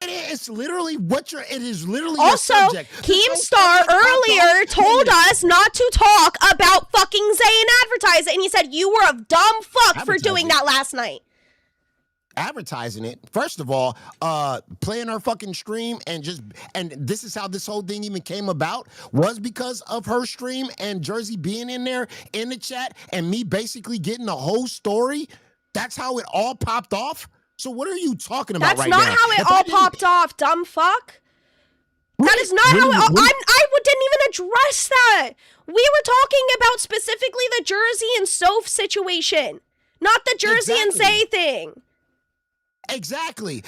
It's literally it is literally also, your subject. Keemstar earlier told us not to talk about fucking Zay and advertise it, and he said you were a dumb fuck for doing that last night. Advertising it, first of all, playing her fucking stream and this is how this whole thing even came about was because of her stream and Jersey being in there in the chat and me basically getting the whole story. That's how it all popped off. So what are you talking about right now? That's not how it all popped off, dumb fuck. That is not how I didn't even address that. We were talking about specifically the Jersey and Soph situation, not the Jersey and Zay thing. Exactly.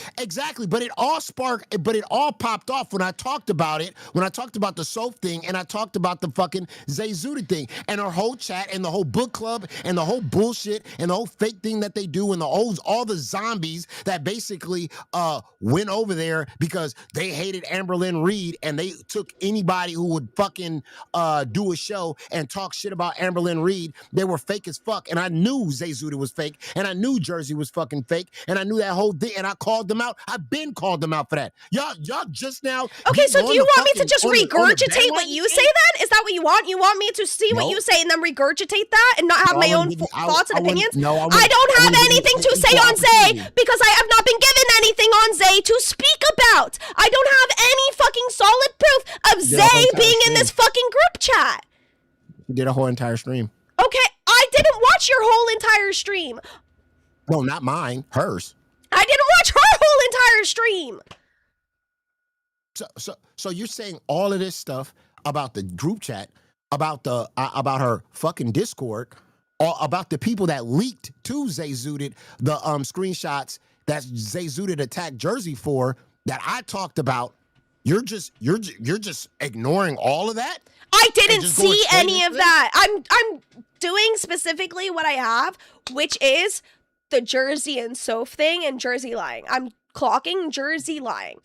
But it all popped off when I talked about it, when I talked about the soap thing and I talked about the fucking Zay Zuda thing and our whole chat and the whole book club and the whole bullshit and the whole fake thing that they do and all the zombies that basically went over there because they hated Amberlynn Reed and they took anybody who would fucking do a show and talk shit about Amberlynn Reed. They were fake as fuck, and I knew Zay Zuda was fake, and I knew Jersey was fucking fake, and I knew that whole thing, and I called them out. I've been called them out for that. Y'all just now. Okay, so do you want me to just regurgitate what you say then? Is that what you want? You want me to see what you say and then regurgitate that and not have my own thoughts and opinions? I don't have anything to say on Zay because I have not been given anything on Zay to speak about. I don't have any fucking solid proof of Zay being in this fucking group chat. You did a whole entire stream. Okay, I didn't watch your whole entire stream. No, not mine. Hers. I didn't watch her whole entire stream. So you're saying all of this stuff about the group chat, about her fucking Discord, or about the people that leaked to Zay Zudit the screenshots that Zay Zudit attacked Jersey for that I talked about. You're just ignoring all of that? I didn't see any of that. I'm doing specifically what I have, which is the Jersey and Soph thing and Jersey lying. I'm clocking Jersey lying.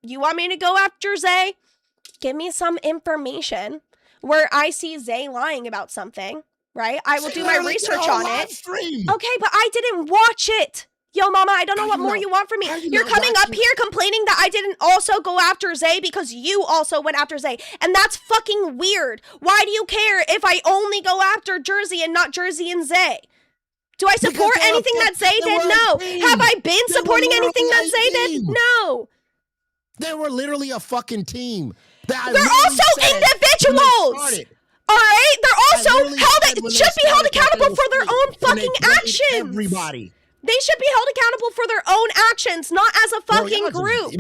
You want me to go after Zay? Give me some information where I see Zay lying about something, right? I will do my research on it. Okay, but I didn't watch it. Yo, mama, I don't know what more you want from me. You're coming up here complaining that I didn't also go after Zay because you also went after Zay. And that's fucking weird. Why do you care if I only go after Jersey and not Jersey and Zay? Do I support anything that Zay did? No. Have I been supporting anything that Zay did? No. They were literally a fucking team. They're also individuals. All right? They're also should be held accountable for their own fucking actions. Everybody. They should be held accountable for their own actions, not as a fucking group.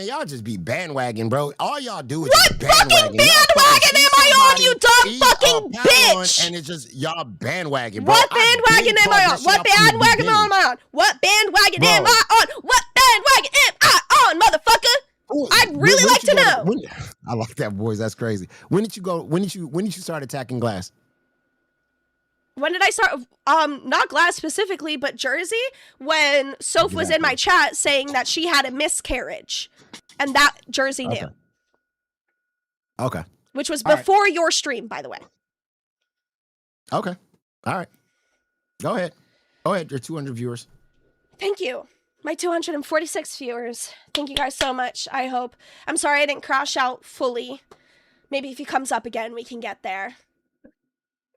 Y'all just be bandwagon, bro. All y'all do is what fucking bandwagon am I on, you dumb fucking bitch? And it's just y'all bandwagon, bro. What bandwagon am I on? What bandwagon am I on? What bandwagon am I on? What bandwagon am I on, motherfucker? I'd really like to know. I like that voice. That's crazy. When did you start attacking Glass? When did I start? Not Glass specifically, but Jersey. When Soph was in my chat saying that she had a miscarriage, and that Jersey knew. Okay. Which was before your stream, by the way. Okay. All right. Go ahead. Your 200 viewers. Thank you. My 246 viewers. Thank you guys so much. I'm sorry I didn't crash out fully. Maybe if he comes up again, we can get there.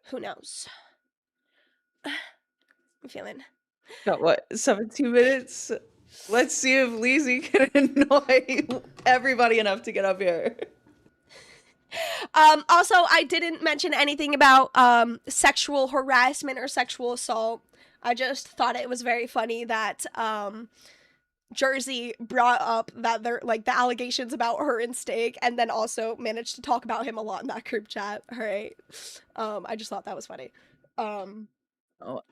Who knows? I'm feeling. Got what? 17 minutes? Let's see if Lizzie can annoy everybody enough to get up here. Also, I didn't mention anything about sexual harassment or sexual assault. I just thought it was very funny that Jersey brought up that the allegations about her and Steak, and then also managed to talk about him a lot in that group chat. All right. I just thought that was funny.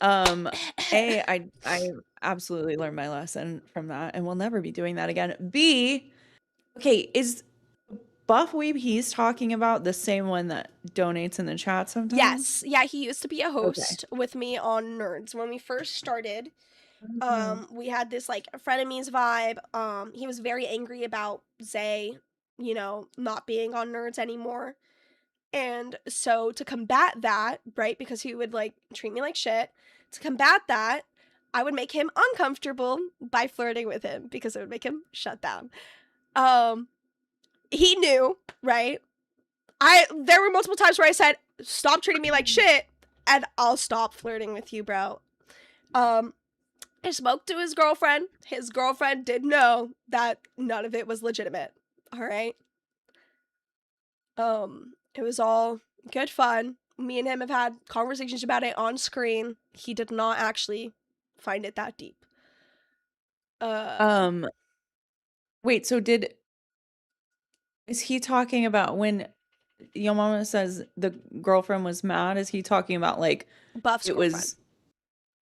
I absolutely learned my lesson from that and will never be doing that again. B, okay, is Buff Weeb he's talking about the same one that donates in the chat sometimes? Yes. Yeah, he used to be a host with me on Nerds. When we first started, we had this frenemies vibe. He was very angry about Zay, not being on Nerds anymore. And so to combat that, right, because he would treat me like shit, to combat that, I would make him uncomfortable by flirting with him because it would make him shut down. He knew, right? There were multiple times where I said, stop treating me like shit and I'll stop flirting with you, bro. I spoke to his girlfriend. His girlfriend did know that none of it was legitimate. All right. It was all good fun. Me and him have had conversations about it on screen. He did not actually find it that deep. Wait, so did Is he talking about when your mama says the girlfriend was mad? Is he talking about like Buff's it girlfriend. was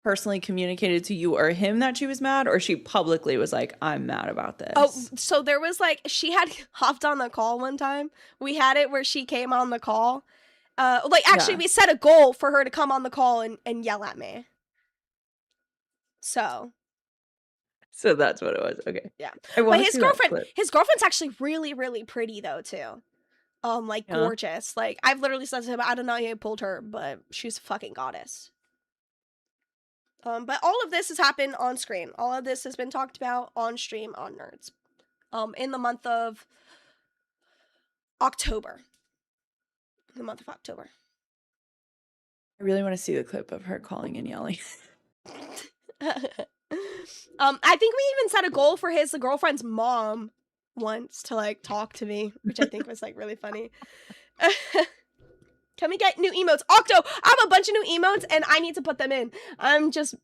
personally communicated to you or him that she was mad, or she publicly was like, I'm mad about this? Oh, so there was like, she had hopped on the call one time. We had it where she came on the call. Actually, we set a goal for her to come on the call and yell at me. So that's what it was. Okay. Yeah. I But wanna his see that girlfriend, clip. his girlfriend's actually really, really pretty though too. Yeah. Gorgeous. Like, I've literally said to him, I don't know how you pulled her, but she's a fucking goddess. But all of this has happened on screen. All of this has been talked about on stream on Nerds. In the month of October. The month of October. I really want to see the clip of her calling and yelling. I think we even set a goal for his girlfriend's mom once to like talk to me, which I think was like really funny. Can we get new emotes? Octo, I have a bunch of new emotes and I need to put them in. I'm just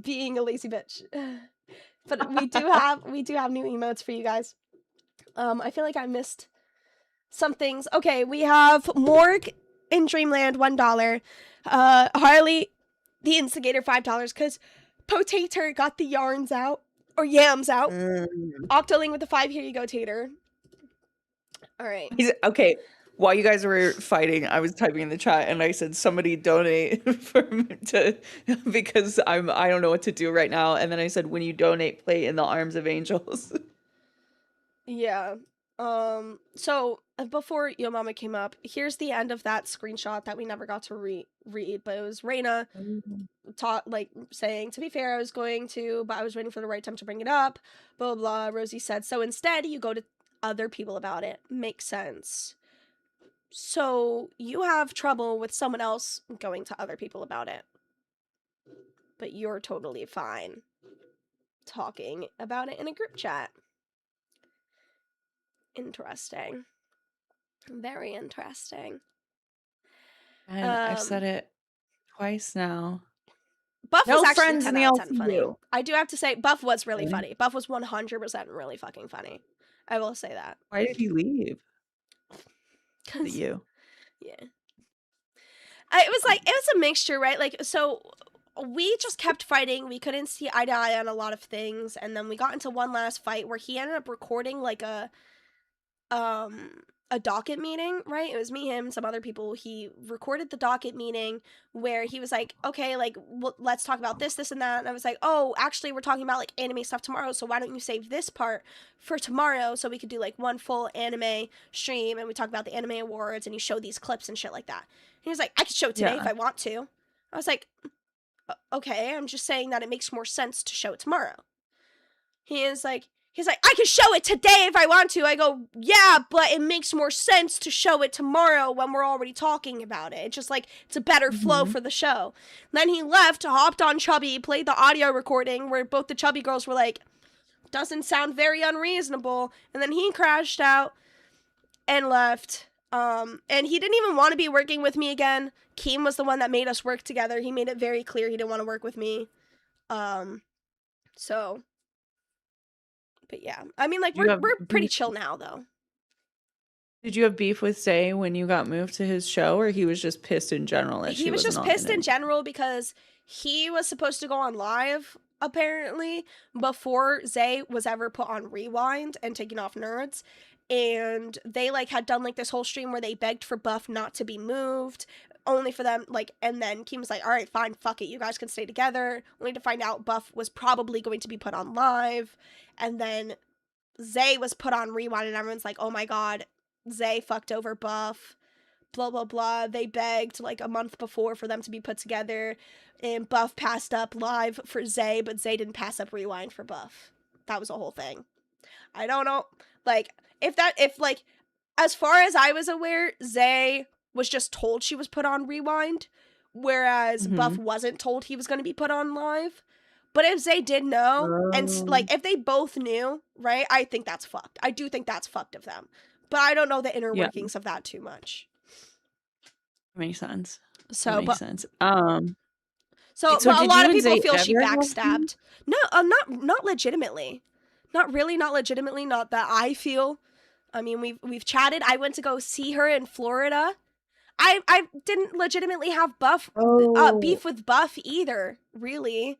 being a lazy bitch. But we do have new emotes for you guys. I feel like I missed some things. Okay, we have Morg in Dreamland, $1. Harley, the instigator, $5, because Potater got the yams out. Octoling with the 5. Here you go, Tater. All right. Okay. While you guys were fighting, I was typing in the chat and I said, somebody donate because I don't know what to do right now. And then I said, when you donate, play In the Arms of Angels. Yeah. So before Yo Mama came up, here's the end of that screenshot that we never got to read, but it was Reina saying, to be fair, I was going to, but I was waiting for the right time to bring it up. Blah, blah, blah. Rosie said, so instead you go to other people about it. Makes sense. So you have trouble with someone else going to other people about it. But you're totally fine talking about it in a group chat. Interesting. Very interesting. And I've said it twice now. Buff No was actually friends 10 in the out of 10 funny. LCU. I do have to say, Buff was really Really? funny. Buff was 100% really fucking funny. I will say that. Why did he leave? You. Yeah. It was a mixture, right? Like, so we just kept fighting. We couldn't see eye to eye on a lot of things, and then we got into one last fight where he ended up recording like a docket meeting, right? It was me, him, some other people. He recorded the docket meeting where he was like, okay, like, let's talk about this, and that. And I was like, oh, actually, we're talking about like anime stuff tomorrow, so why don't you save this part for tomorrow so we could do like one full anime stream and we talk about the anime awards and you show these clips and shit like that. And he was like, I could show it today if I want to. I was like, okay, I'm just saying that it makes more sense to show it tomorrow. He's like, I can show it today if I want to. I go, yeah, but it makes more sense to show it tomorrow when we're already talking about it. It's just like, it's a better flow for the show. Then he left, hopped on Chubby, played the audio recording where both the Chubby girls were like, doesn't sound very unreasonable. And then he crashed out and left. And he didn't even want to be working with me again. Keem was the one that made us work together. He made it very clear he didn't want to work with me. So... But yeah, I mean, like, we're pretty chill now, though. Did you have beef with Zay when you got moved to his show, or he was just pissed in general? He was just pissed in general because he was supposed to go on live, apparently, before Zay was ever put on Rewind and taken off Nerds. And they, like, had done, like, this whole stream where they begged for Buff not to be moved, only for them, like, and then Keem was like, all right, fine, fuck it, you guys can stay together, only to find out Buff was probably going to be put on live, and then Zay was put on Rewind, and everyone's like, oh my god, Zay fucked over Buff, blah, blah, blah. They begged, like, a month before for them to be put together, and Buff passed up live for Zay, but Zay didn't pass up Rewind for Buff. That was a whole thing. I don't know, like, if as far as I was aware, Zay was just told she was put on Rewind, whereas Buff wasn't told he was going to be put on live. But if Zay did know, and, like, if they both knew, right, I think that's fucked. I do think that's fucked of them. But I don't know the inner workings of that too much. Makes sense. So, makes sense. So but a lot of people feel she backstabbed. No, not legitimately. Not really, not legitimately, not that I feel. I mean, we've chatted. I went to go see her in Florida. I didn't legitimately have beef with Buff either, really.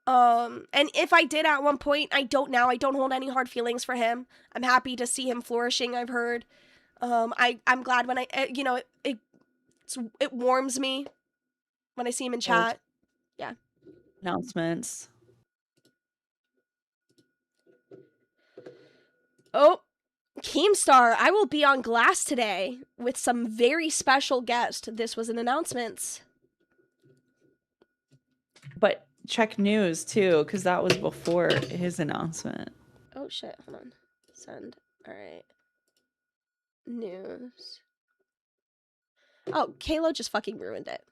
And if I did at one point, I don't now. I don't hold any hard feelings for him. I'm happy to see him flourishing, I've heard. I'm glad when it warms me when I see him in chat. Yeah. Announcements. Oh, Keemstar, I will be on Glass today with some very special guest. This was an announcement. But check news too, because that was before his announcement. Oh shit, hold on. Send. Alright. News. Oh, Kalo just fucking ruined it.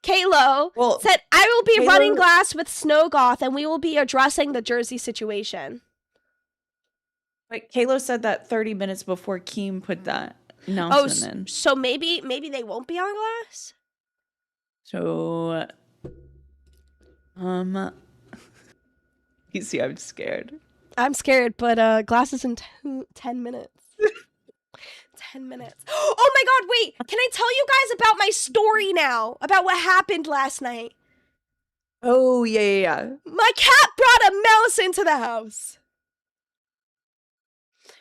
Kalo said, I will be running Glass with Snowgoth and we will be addressing the Jersey situation. But Kalo said that 30 minutes before Keem put that announcement in. So maybe they won't be on Glass? So you see, I'm scared. I'm scared, but Glass is in 10 minutes. 10 minutes. Oh my god, wait! Can I tell you guys about my story now? About what happened last night? Oh, yeah. My cat brought a mouse into the house.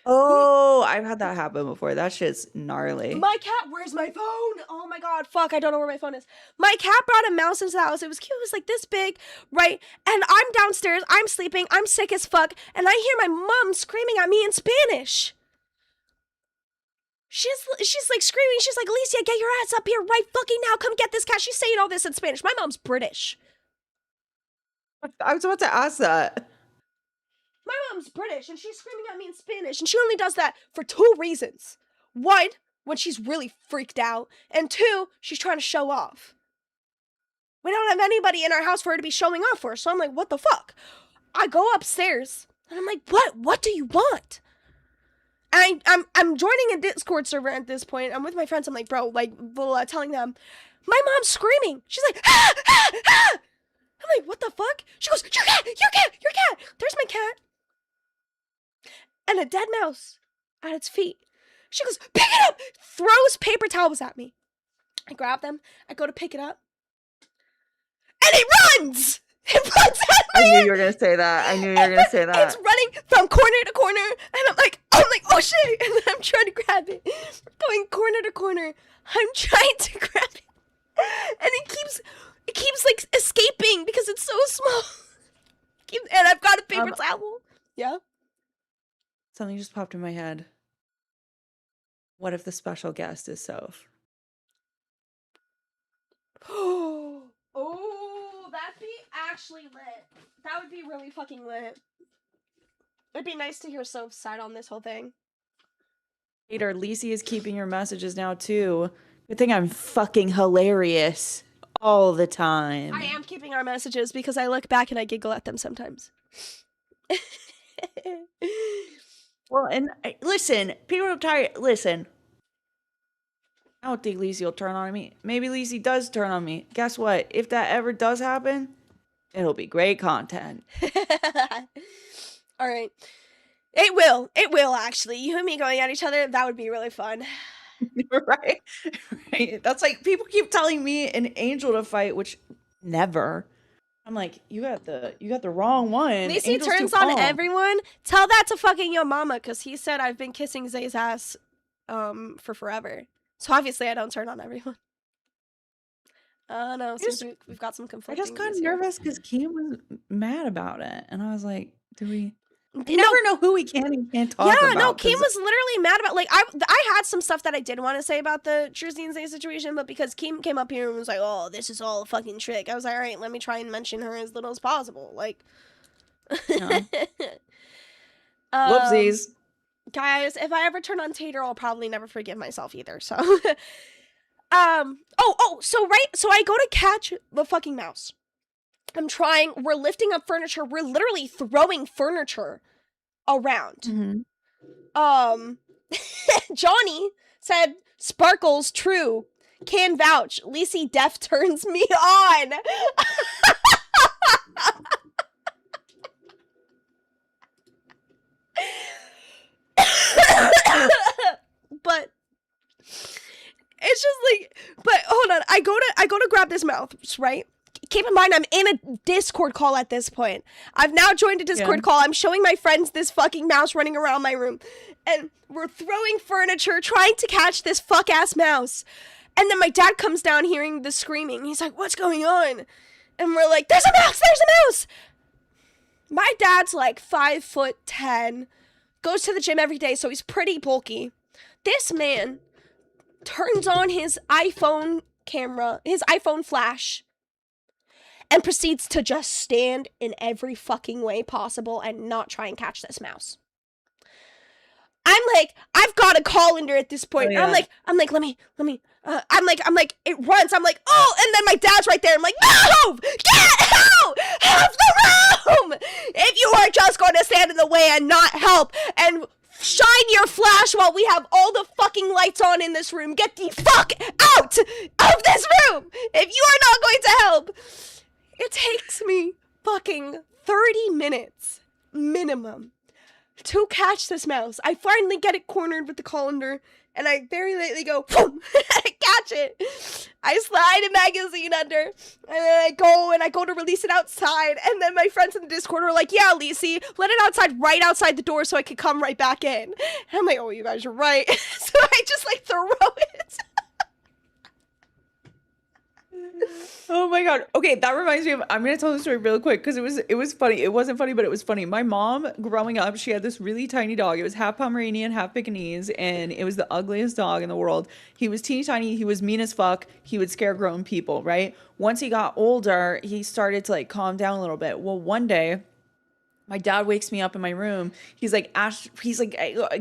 Oh, I've had that happen before. That shit's gnarly. My cat, where's my phone? Oh my god, fuck, I don't know where my phone is. My cat brought a mouse into the house. It was cute, it was like this big, right? And I'm downstairs, I'm sleeping, I'm sick as fuck, and I hear my mom screaming at me in Spanish. She's like screaming, she's like, Alicia, get your ass up here right fucking now, come get this cat. She's saying all this in Spanish. My mom's British. I was about to ask that. My mom's British, and she's screaming at me in Spanish, and she only does that for 2 reasons. 1, when she's really freaked out, and 2, she's trying to show off. We don't have anybody in our house for her to be showing off for, so I'm like, what the fuck? I go upstairs, and I'm like, what do you want? And I'm joining a Discord server at this point. I'm with my friends. I'm like, bro, like, telling them, my mom's screaming. She's like, ah, ah, ah. I'm like, what the fuck? She goes, your cat. There's my cat. And a dead mouse at its feet. She goes, pick it up. Throws paper towels at me. I grab them. I go to pick it up. And it runs. It runs at me. I knew you were gonna say that. It's running from corner to corner, and I'm like, oh shit! And then I'm trying to grab it, going corner to corner. I'm trying to grab it, and it keeps like escaping because it's so small. And I've got a paper towel. Yeah. Something just popped in my head. What if the special guest is Soph? Oh, that'd be actually lit. That would be really fucking lit. It'd be nice to hear Soph's side on this whole thing. Hater, Lisi is keeping your messages now too. Good thing I'm fucking hilarious all the time. I am keeping our messages because I look back and I giggle at them sometimes. Well, and listen, people are tired. Listen, I don't think Lisi will turn on me. Maybe Lisi does turn on me. Guess what? If that ever does happen, it'll be great content. All right. It will. It will, actually. You and me going at each other, that would be really fun. Right? That's like, people keep telling me and Angel to fight, which never. I'm like, you got the wrong one. Lacey Angel's turns too on calm. everyone. Tell that to fucking your mama, because he said I've been kissing Zay's ass for forever. So obviously I don't turn on everyone. No, we've got some I conflicting. just got views here. nervous because Keem was mad about it. And I was like, you never know who we can and can't talk about. Yeah, no, Keem was literally mad about, like, I had some stuff that I did want to say about the Jersey and Zay situation, but because Keem came up here and was like, oh, this is all a fucking trick, I was like, all right, let me try and mention her as little as possible. Like, Whoopsies. Guys, if I ever turn on Tater, I'll probably never forgive myself either, so. So I go to catch the fucking mouse. We're lifting up furniture, we're literally throwing furniture around. Johnny said, Sparkles, true. Can vouch. Lacey Def turns me on. I go to grab this mouse, right? Keep in mind, I'm in a Discord call at this point. I've now joined a Discord call. I'm showing my friends this fucking mouse running around my room. And we're throwing furniture, trying to catch this fuck-ass mouse. And then my dad comes down hearing the screaming. He's like, what's going on? And we're like, there's a mouse! There's a mouse! My dad's like 5'10", goes to the gym every day, so he's pretty bulky. This man turns on his iPhone camera, his iPhone flash, and proceeds to just stand in every fucking way possible and not try and catch this mouse. I'm like, I've got a colander at this point. Oh, yeah. I'm like, let me, I'm like, it runs. I'm like, oh, and then my dad's right there. I'm like, move! Get out of the room! If you are just going to stand in the way and not help and shine your flash while we have all the fucking lights on in this room, get the fuck out of this room! If you are not going to help, it takes me fucking 30 minutes minimum to catch this mouse. I finally get it cornered with the colander, and I very lightly go, boom, I catch it. I slide a magazine under, and then I go to release it outside, and then my friends in the Discord are like, yeah, Lacey, let it outside, right outside the door so I could come right back in. And I'm like, oh, you guys are right. So I just, like, throw it. Oh my god. Okay, that reminds me of, I'm gonna tell the story real quick because it was funny. It wasn't funny, but it was funny. My mom, growing up, she had this really tiny dog. It was half Pomeranian, half Pekingese, and it was the ugliest dog in the world. He was teeny tiny, he was mean as fuck, he would scare grown people, right? Once he got older, he started to like calm down a little bit. Well, one day, my dad wakes me up in my room. He's like, Ash,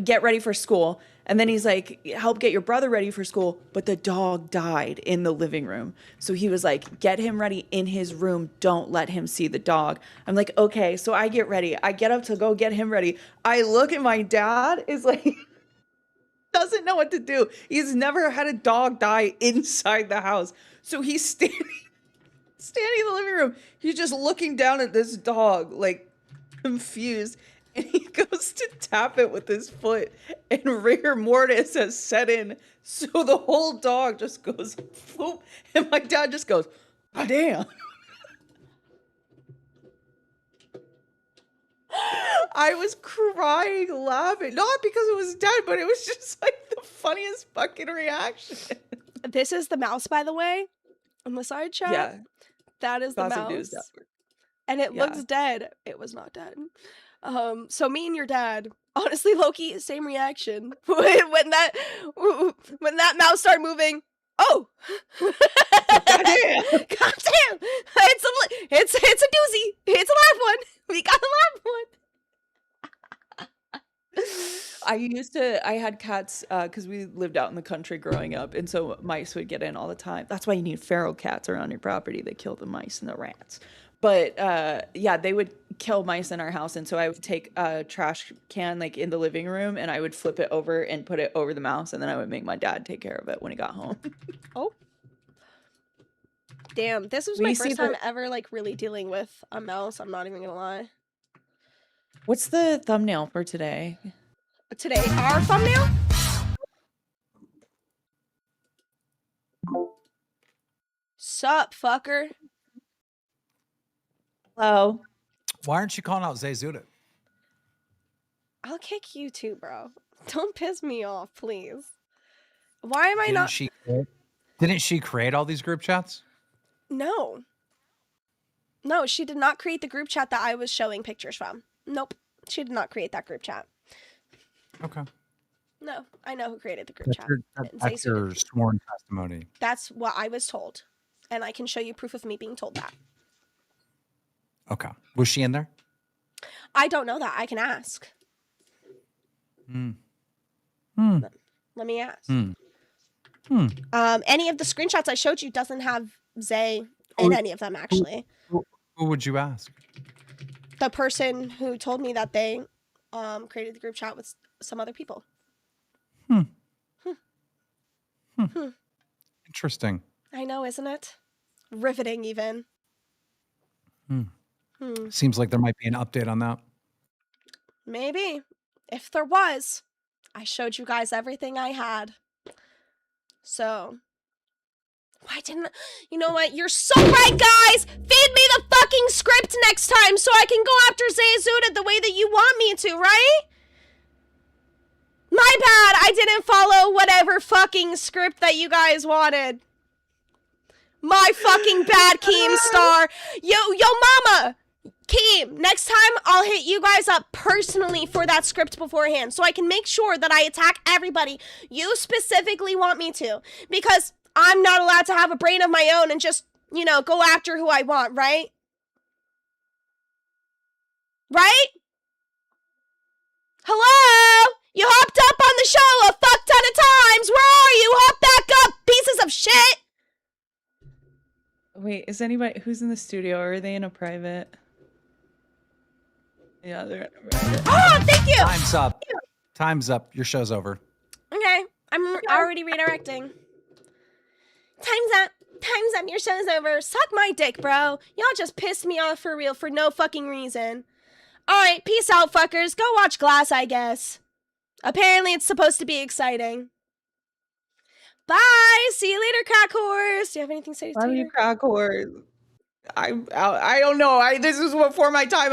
get ready for school. And then he's like, help get your brother ready for school. But the dog died in the living room. So he was like, get him ready in his room. Don't let him see the dog. I'm like, okay. So I get ready. I get up to go get him ready. I look at my dad is like, doesn't know what to do. He's never had a dog die inside the house. So he's standing in the living room. He's just looking down at this dog, like confused. And he goes to tap it with his foot, and rigor mortis has set in. So the whole dog just goes, whoop, and my dad just goes, oh, damn. I was crying, laughing. Not because it was dead, but it was just like the funniest fucking reaction. This is the mouse, by the way, on the side chat. Yeah. That is the Gossip mouse. News Network. And it Yeah. looks dead. It was not dead. So me and your dad, honestly, Loki, same reaction. when that mouse started moving, oh, goddamn, goddamn, it's a doozy. It's a live one. We got a live one. I had cats because we lived out in the country growing up, and so mice would get in all the time. That's why you need feral cats around your property. They kill the mice and the rats. But yeah, they would kill mice in our house, and so I would take a trash can like in the living room, and I would flip it over and put it over the mouse, and then I would make my dad take care of it when he got home. Oh. Damn, this was my first time ever like really dealing with a mouse. I'm not even gonna lie. What's the thumbnail for today? Today, our thumbnail? Sup, fucker? Hello. Why aren't you calling out Zay Zudit? I'll kick you too, bro. Don't piss me off, please. Why am I not? Didn't she create all these group chats? No. No, she did not create the group chat that I was showing pictures from. Nope. She did not create that group chat. Okay. No, I know who created the group chat. That's your sworn testimony. That's what I was told. And I can show you proof of me being told that. Okay. Was she in there? I don't know that. I can ask. Let me ask. Any of the screenshots I showed you doesn't have Zay in any of them, actually. Who would you ask? The person who told me that they created the group chat with some other people. Interesting. I know, isn't it? Riveting, even. Seems like there might be an update on that. Maybe. If there was, I showed you guys everything I had. So, Why didn't you know what? You're so right, guys! Feed me the fucking script next time so I can go after Zayzuda the way that you want me to, right? My bad, I didn't follow whatever fucking script that you guys wanted. My fucking bad, Keemstar. Yo, mama! Keem, next time I'll hit you guys up personally for that script beforehand so I can make sure that I attack everybody you specifically want me to. Because I'm not allowed to have a brain of my own and just, you know, go after who I want, right? Right? Hello? You hopped up on the show a fuck ton of times. Where are you? Hop back up, pieces of shit. Wait, is anybody who's in the studio? Or are they in a private? Yeah, they're in a private. Oh, thank you. Time's up. Time's up. Your show's over. Okay, I'm already redirecting. Time's up. Time's up. Your show's over. Suck my dick, bro. Y'all just pissed me off for real for no fucking reason. Alright, peace out, fuckers. Go watch Glass, I guess. Apparently it's supposed to be exciting. Bye! See you later, crack horse. Do you have anything to say to Love Tater? you, crack horse. I don't know. This is before my time.